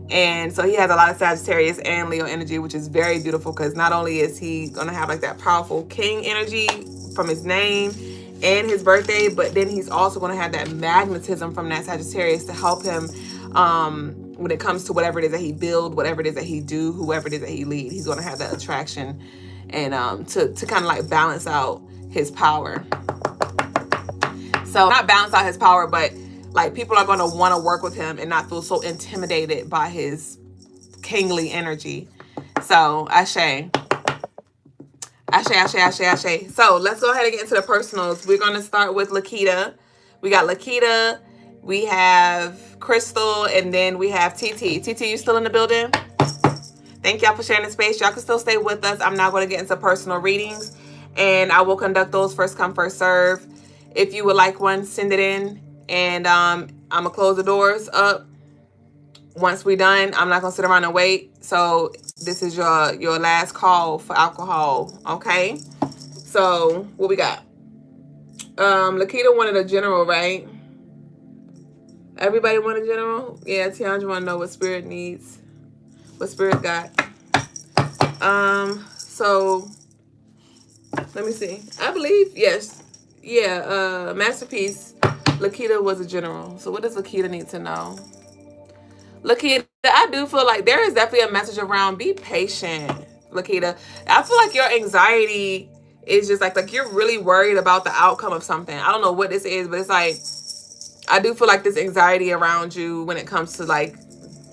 [SPEAKER 1] And so he has a lot of Sagittarius and Leo energy, which is very beautiful, because not only is he going to have like that powerful king energy from his name, and his birthday, but then he's also going to have that magnetism from that Sagittarius to help him when it comes to whatever it is that he build, whatever it is that he do, whoever it is that he lead. He's going to have that attraction and to kind of like balance out his power. So not balance out his power, but like people are going to want to work with him and not feel so intimidated by his kingly energy. So Ashe. Ashe, Ashe, Ashe, Ashe. So let's go ahead and get into the personals. We're going to start with Lakita. We got Lakita. We have Crystal. And then we have TT. TT, you still in the building? Thank y'all for sharing the space. Y'all can still stay with us. I'm now going to get into personal readings. And I will conduct those first come, first serve. If you would like one, send it in. And I'm going to close the doors up. Once we're done, I'm not going to sit around and wait. So this is your last call for alcohol, okay? So what we got? Lakita wanted a general, right? Everybody want a general? Yeah, Tiandra want to know what spirit needs. What spirit got. So let me see. I believe, yes. Yeah, Masterpiece, Lakita was a general. So what does Lakita need to know? Lakita, I do feel like there is definitely a message around be patient, Lakita. I feel like your anxiety is just like you're really worried about the outcome of something. I don't know what this is, but it's like, I do feel like this anxiety around you when it comes to like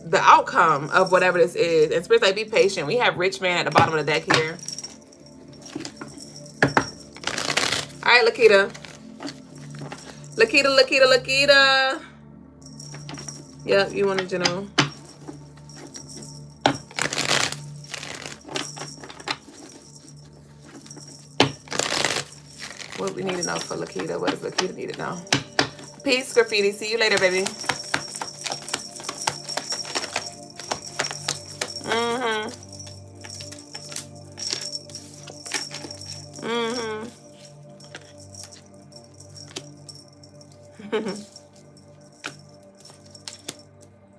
[SPEAKER 1] the outcome of whatever this is. And Spirit's like, be patient. We have Rich Man at the bottom of the deck here. All right, Lakita. Lakita, Lakita, Lakita. Yep, you want a general. What we need to know for Lakita? What does Lakita need to know? Peace, Graffiti. See you later, baby.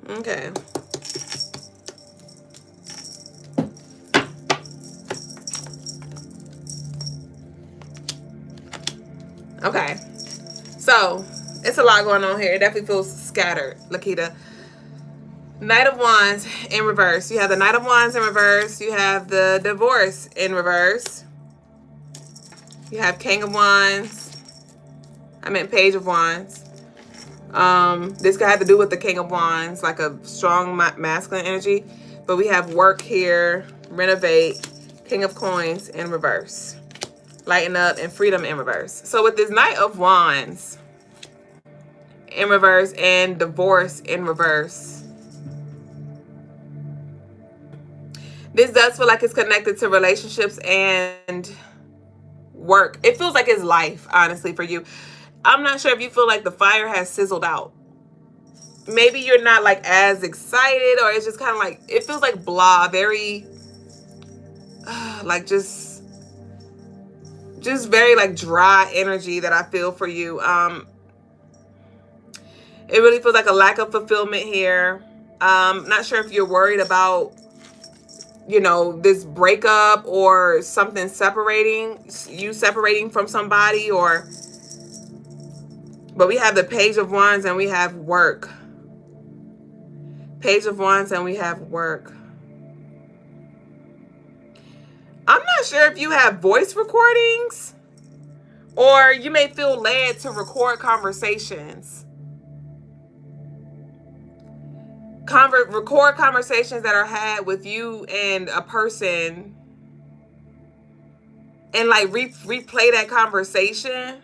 [SPEAKER 1] Okay. Okay. So, it's a lot going on here. It definitely feels scattered, Lakita. Knight of Wands in reverse. You have the Knight of Wands in reverse. You have the Divorce in reverse. You have King of Wands. I meant Page of Wands. This could have to do with the King of Wands, like a strong masculine energy. But we have Work here, Renovate, King of Coins in reverse. Lighten Up and Freedom in reverse. So with this Knight of Wands in reverse and Divorce in reverse, this does feel like it's connected to relationships and work. It feels like it's life, honestly, for you. I'm not sure if you feel like the fire has sizzled out. Maybe you're not like as excited, or it's just kind of like, it feels like blah, very like just very like dry energy that I feel for you. It really feels like a lack of fulfillment here. Not sure if you're worried about, you know, this breakup or something separating from somebody, or, but we have the Page of Wands and we have Work. Page of Wands and we have Work. I'm not sure if you have voice recordings, or you may feel led to record conversations. Record conversations that are had with you and a person, and like replay that conversation.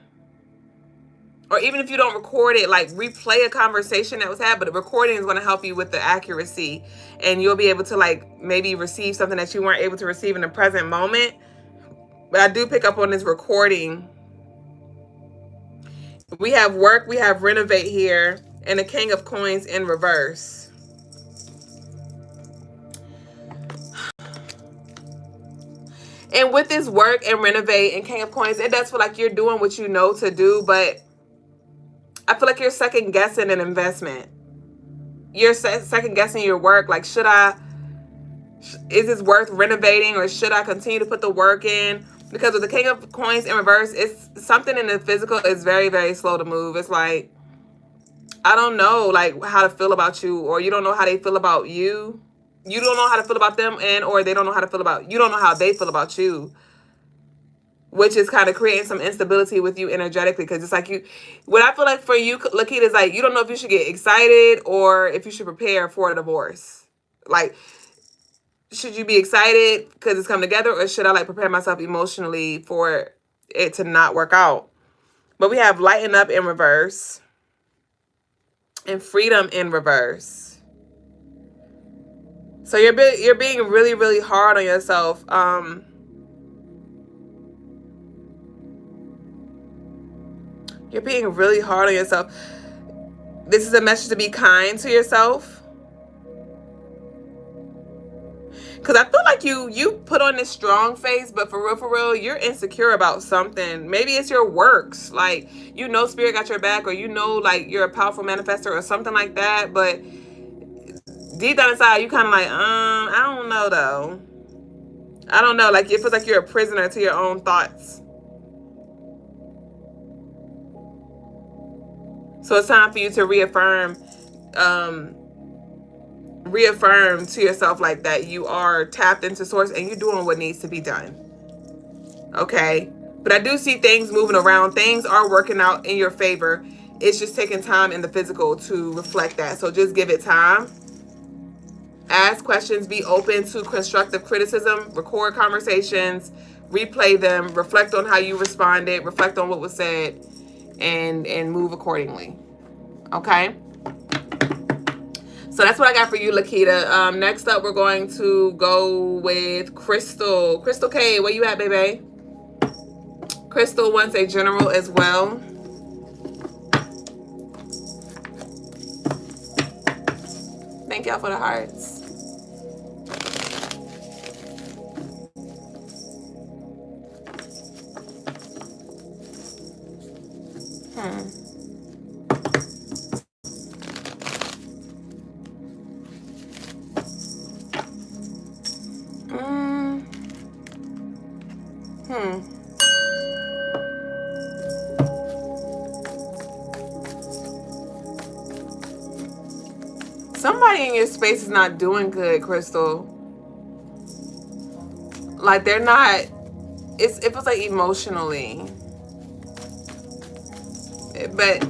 [SPEAKER 1] Or even if you don't record it, like replay a conversation that was had, but the recording is going to help you with the accuracy, and you'll be able to like maybe receive something that you weren't able to receive in the present moment. But I do pick up on this recording. We have Work, we have Renovate here, and the King of Coins in reverse. And with this Work and Renovate and King of Coins, it does feel like you're doing what you know to do, but I feel like you're second guessing an investment. You're second guessing your work. Like, is this worth renovating, or should I continue to put the work in? Because with the King of Coins in reverse, it's something in the physical is very, very slow to move. It's like, I don't know, like, how to feel about you, or you don't know how they feel about you. You don't know how to feel about them, and or they don't know how to feel about you. Don't know how they feel about you, which is kind of creating some instability with you energetically. Because it's like what I feel like for you, Lakita, is like you don't know if you should get excited or if you should prepare for a divorce. Like, should you be excited because it's come together, or should I like prepare myself emotionally for it to not work out? But we have lighten up in reverse and freedom in reverse. So you're being really, really hard on yourself. You're being really hard on yourself. This is a message to be kind to yourself. Because I feel like you put on this strong face, but for real, you're insecure about something. Maybe it's your works. Like, you know Spirit got your back, or you know, like, you're a powerful manifestor or something like that. But deep down inside, you kind of like, I don't know, though. I don't know. Like, it feels like you're a prisoner to your own thoughts. So it's time for you to reaffirm to yourself like that you are tapped into source and you're doing what needs to be done. Okay? But I do see things moving around. Things are working out in your favor. It's just taking time in the physical to reflect that. So just give it time. Ask questions. Be open to constructive criticism. Record conversations. Replay them. Reflect on how you responded. Reflect on what was said. And move accordingly. Okay? So that's what I got for you, Lakita. Next up, we're going to go with Crystal. Crystal K, where you at, baby? Crystal wants a general as well. Thank y'all for the hearts. Somebody in your space is not doing good, Crystal. Like, they're not, it feels like emotionally. But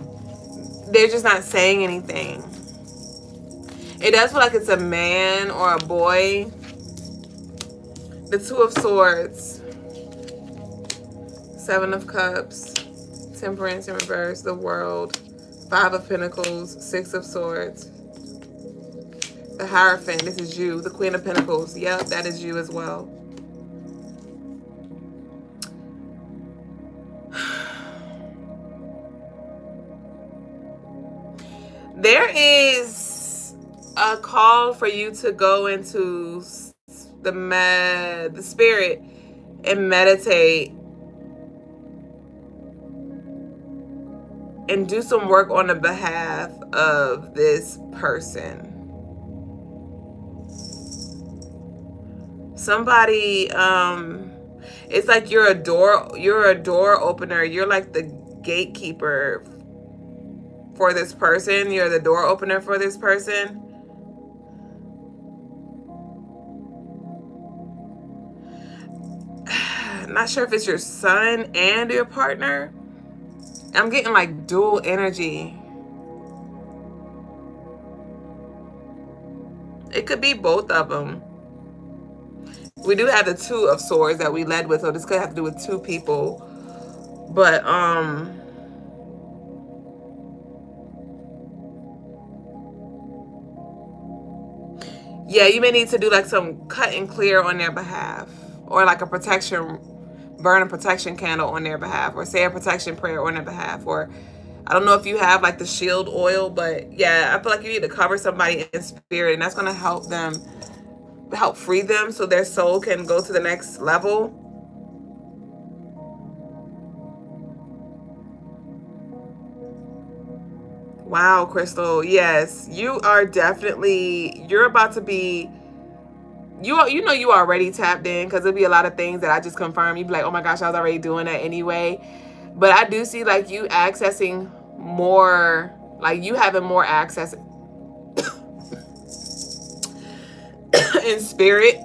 [SPEAKER 1] they're just not saying anything. It does feel like it's a man or a boy. The Two of Swords. Seven of Cups. Temperance in reverse. The World. Five of Pentacles. Six of Swords. The Hierophant. This is you. The Queen of Pentacles. Yep, that is you as well. There is a call for you to go into the spirit and meditate and do some work on the behalf of this person. Somebody, it's like you're a door opener. You're like the gatekeeper for this person. You're the door opener for this person. Not sure if it's your son and your partner. I'm getting like dual energy. It could be both of them. We do have the Two of Swords that we led with, so this could have to do with two people. But yeah, you may need to do like some cut and clear on their behalf, or like a protection, burn a protection candle on their behalf, or say a protection prayer on their behalf, or I don't know if you have like the shield oil, but yeah, I feel like you need to cover somebody in spirit, and that's going to help free them so their soul can go to the next level. Wow, Crystal. Yes, you are definitely, you're about to be you know you already tapped in, because there'll be a lot of things that I just confirm. You'd be like, oh my gosh, I was already doing that anyway. But I do see like you accessing more, like you having more access in spirit.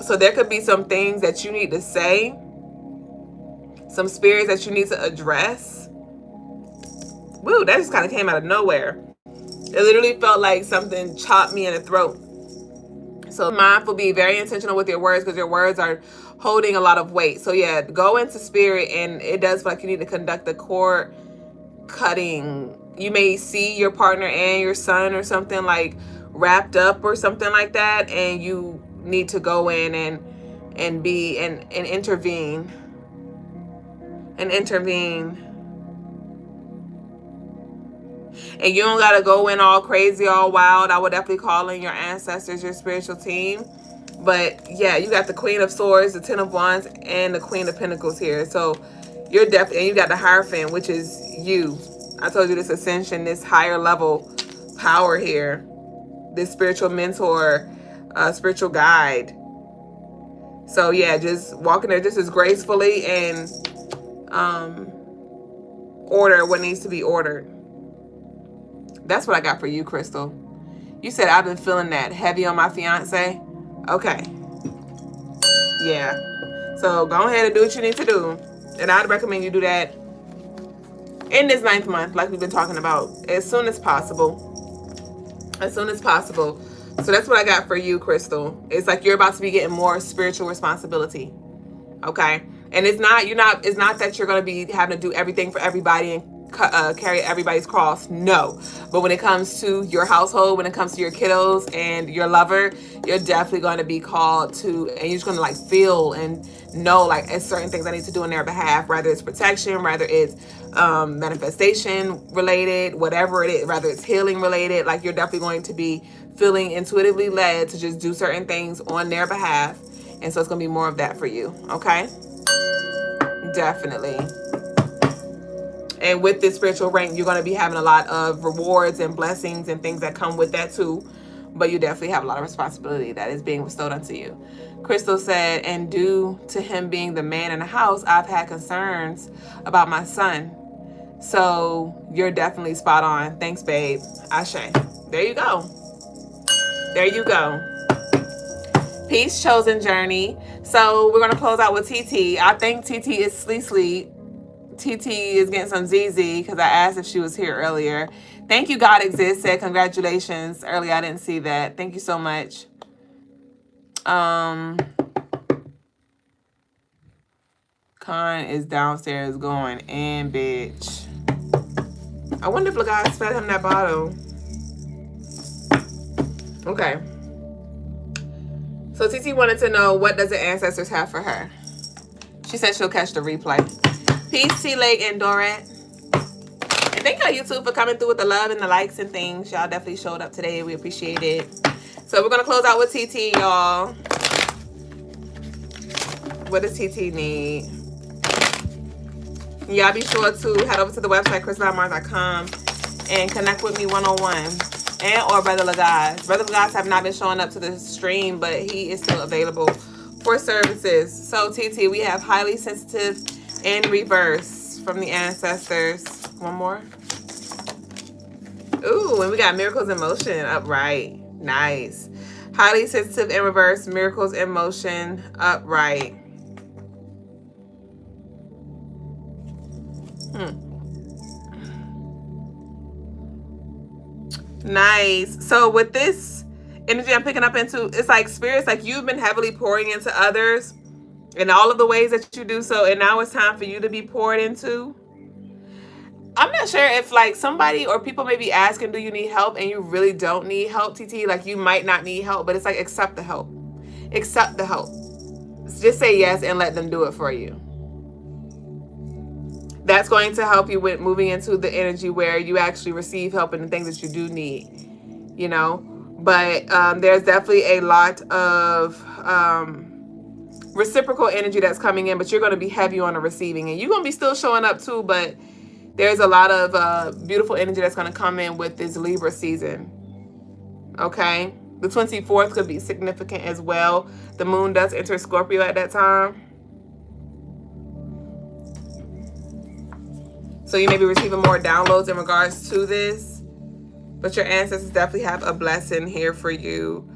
[SPEAKER 1] So there could be some things that you need to say, some spirits that you need to address. Woo, that just kind of came out of nowhere. It literally felt like something chopped me in the throat. So mindful, be very intentional with your words, because your words are holding a lot of weight. So yeah, go into spirit, and it does feel like you need to conduct the cord cutting. You may see your partner and your son or something like wrapped up or something like that, and you need to go in and intervene and you don't gotta go in all crazy, all wild. I would definitely call in your ancestors, your spiritual team. But yeah, you got the Queen of Swords, the Ten of Wands, and the Queen of Pentacles here. So you're definitely, and you got the Hierophant, which is you. I told you, this ascension, this higher level power here, this spiritual mentor, spiritual guide. So yeah, just walking there just as gracefully and order what needs to be ordered. That's what I got for you, Crystal. You said, I've been feeling that heavy on my fiance. Okay. Yeah. So go ahead and do what you need to do. And I'd recommend you do that in this 9th month, like we've been talking about, as soon as possible. As soon as possible. So that's what I got for you, Crystal. It's like you're about to be getting more spiritual responsibility. Okay? And it's not that you're going to be having to do everything for everybody and carry everybody's cross. No. But when it comes to your household, when it comes to your kiddos and your lover, you're definitely going to be called to, and you're just going to like feel and know like it's certain things I need to do on their behalf, whether it's protection, whether it's manifestation related, whatever it is, whether it's healing related. Like you're definitely going to be feeling intuitively led to just do certain things on their behalf. And so it's going to be more of that for you. Okay? Definitely. And with this spiritual rank, you're going to be having a lot of rewards and blessings and things that come with that too. But you definitely have a lot of responsibility that is being bestowed onto you. Crystal said, and due to him being the man in the house, I've had concerns about my son. So you're definitely spot on. Thanks, babe. Ashe. There you go. There you go. Peace, chosen journey. So we're going to close out with TT. I think TT is sleep. TT is getting some ZZ because I asked if she was here earlier. Thank you, God Exists. Said congratulations. Earlier, I didn't see that. Thank you so much. Khan is downstairs going in, bitch. I wonder if the guys fed him that bottle. Okay. So TT wanted to know, what does the ancestors have for her? She said she'll catch the replay. Peace, T-Lake and Dorat. And thank y'all, YouTube, for coming through with the love and the likes and things. Y'all definitely showed up today. We appreciate it. So we're going to close out with TT, y'all. What does TT need? Y'all be sure to head over to the website, CrystalineMars.com, and connect with me one-on-one. And or Brother Lagaz. Brother Lagaz have not been showing up to the stream, but he is still available for services. So TT, we have highly sensitive in reverse from the ancestors. One more. Ooh, and we got miracles in motion upright. Nice. Highly sensitive in reverse, miracles in motion upright. Nice. So with this energy I'm picking up into, it's like spirits, like you've been heavily pouring into others in all of the ways that you do so, and now it's time for you to be poured into. I'm not sure if like somebody or people may be asking, do you need help? And you really don't need help, TT. Like you might not need help, but it's like accept the help. Accept the help. Just say yes and let them do it for you. That's going to help you with moving into the energy where you actually receive help in the things that you do need, you know. But there's definitely a lot of reciprocal energy that's coming in, but you're going to be heavy on the receiving, and you're going to be still showing up too, but there's a lot of beautiful energy that's going to come in with this Libra season. Okay. The 24th could be significant as well. The moon does enter Scorpio at that time. So you may be receiving more downloads in regards to this. But your ancestors definitely have a blessing here for you.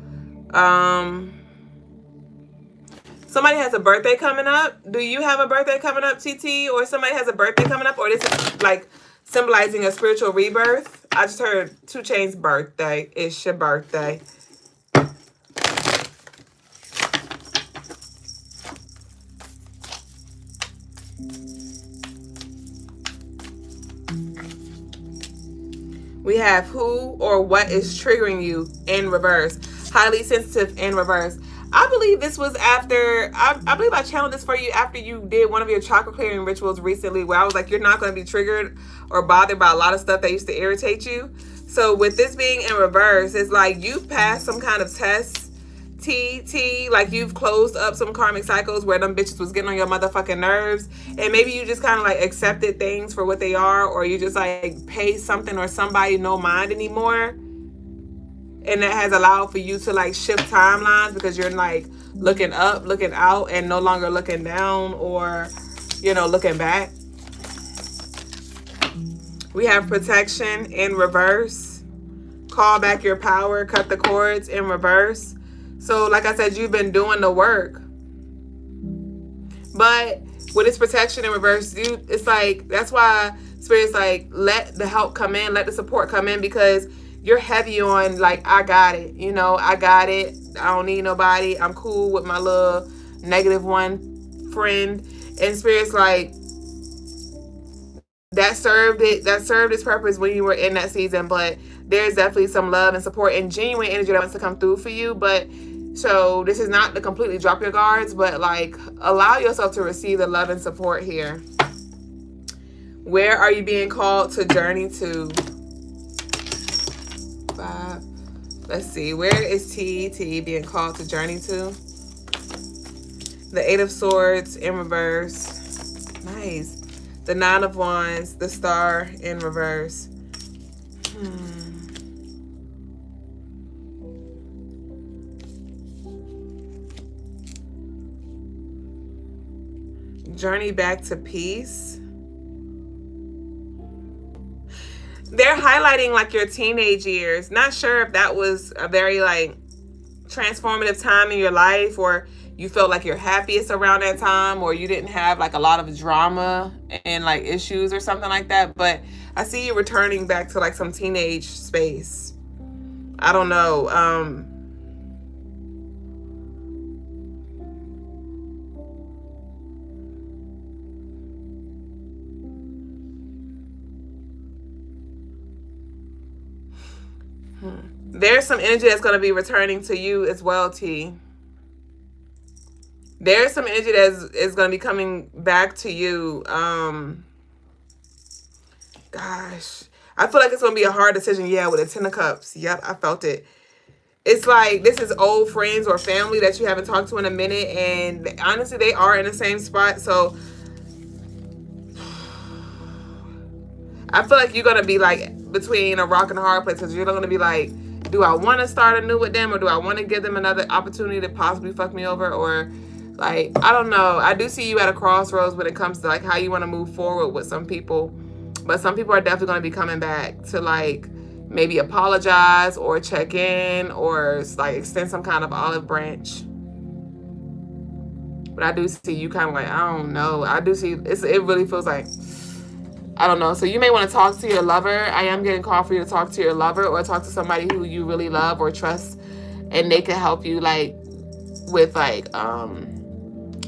[SPEAKER 1] Somebody has a birthday coming up. Do you have a birthday coming up, TT? Or somebody has a birthday coming up? Or this is like symbolizing a spiritual rebirth? I just heard 2 Chainz's birthday. It's your birthday. We have who or what is triggering you in reverse. Highly sensitive in reverse. I believe this was after, I believe I channeled this for you after you did one of your chakra clearing rituals recently, where I was like, you're not going to be triggered or bothered by a lot of stuff that used to irritate you. So with this being in reverse, it's like you've passed some kind of test, like you've closed up some karmic cycles where them bitches was getting on your motherfucking nerves, and maybe you just kind of like accepted things for what they are, or you just like pay something or somebody no mind anymore. And that has allowed for you to like shift timelines because you're like looking up, looking out, and no longer looking down or, you know, looking back. We have protection in reverse. Call back your power, cut the cords in reverse. So like I said, you've been doing the work. But with its protection in reverse, it's like, that's why Spirit's like, let the help come in, let the support come in, because you're heavy on like, I got it, you know, I got it. I don't need nobody. I'm cool with my little -1 friend. And Spirit's like, that served its purpose when you were in that season, but there's definitely some love and support and genuine energy that wants to come through for you. But so this is not to completely drop your guards, but like allow yourself to receive the love and support here. Where are you being called to journey to? 5. Let's see. Where is TT being called to journey to? The 8 of Swords in reverse. Nice. The 9 of Wands. The Star in reverse. Journey back to peace. They're highlighting like your teenage years. Not sure if that was a very like transformative time in your life, or you felt like you're happiest around that time, or you didn't have like a lot of drama and like issues or something like that. But I see you returning back to like some teenage space. I don't know. There's some energy that's going to be returning to you as well, T. There's some energy that is going to be coming back to you. Gosh. I feel like it's going to be a hard decision. Yeah, with the 10 of Cups. Yep, I felt it. It's like this is old friends or family that you haven't talked to in a minute. And honestly, they are in the same spot. So I feel like you're going to be like between a rock and a hard place, because you're going to be like, do I want to start anew with them, or do I want to give them another opportunity to possibly fuck me over? Or like, I don't know. I do see you at a crossroads when it comes to like how you want to move forward with some people. But some people are definitely going to be coming back to like maybe apologize or check in or like extend some kind of olive branch. But I do see you kind of like, I don't know. I do see it really feels like, I don't know. So you may want to talk to your lover. I am getting called for you to talk to your lover or talk to somebody who you really love or trust, and they can help you like with like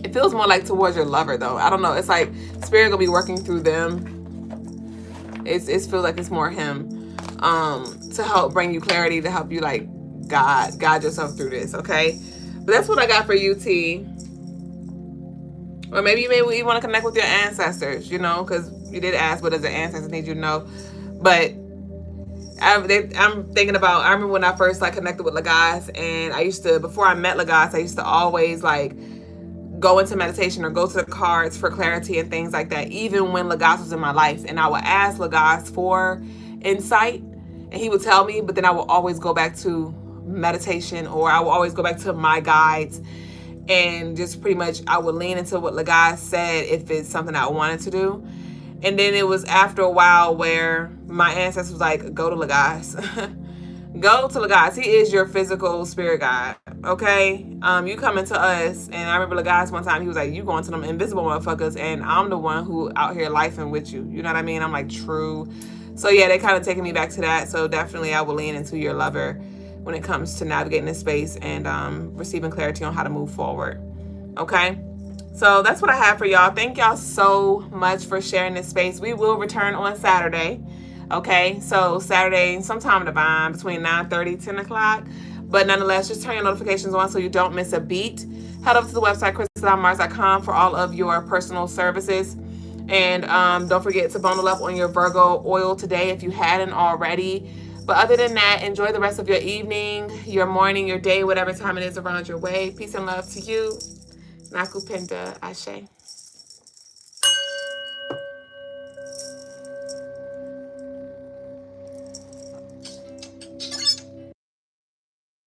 [SPEAKER 1] it feels more like towards your lover though. I don't know. It's like Spirit gonna be working through them. It feels like it's more him to help bring you clarity, to help you like guide yourself through this. Okay, but that's what I got for you, T. Or maybe you want to connect with your ancestors, you know, because you did ask what does the ancestors need you to know. But I'm thinking about, I remember when I first like connected with Lagasse, and I used to, before I met Lagasse, I used to always like go into meditation or go to the cards for clarity and things like that, even when Lagasse was in my life. And I would ask Lagasse for insight, and he would tell me, but then I would always go back to meditation, or I will always go back to my guides and just pretty much I would lean into what Lagaz said if it's something I wanted to do. And then it was after a while where my ancestors was like, go to Lagaz. Go to Lagaz. He is your physical spirit guide. Okay? You coming to us. And I remember Lagaz one time, he was like, you going to them invisible motherfuckers, and I'm the one who out here lifing with you. You know what I mean? I'm like, true. So yeah, they kind of taking me back to that. So definitely I will lean into your lover when it comes to navigating this space and receiving clarity on how to move forward. Okay? So that's what I have for y'all. Thank y'all so much for sharing this space. We will return on Saturday. Okay, so Saturday, sometime divine, between 9:30, 10 o'clock. But nonetheless, just turn your notifications on so you don't miss a beat. Head over to the website, CrystalineMars.com, for all of your personal services. And don't forget to bundle up on your Virgo oil today if you hadn't already. But other than that, enjoy the rest of your evening, your morning, your day, whatever time it is around your way. Peace and love to you. Nakupenda Ashe.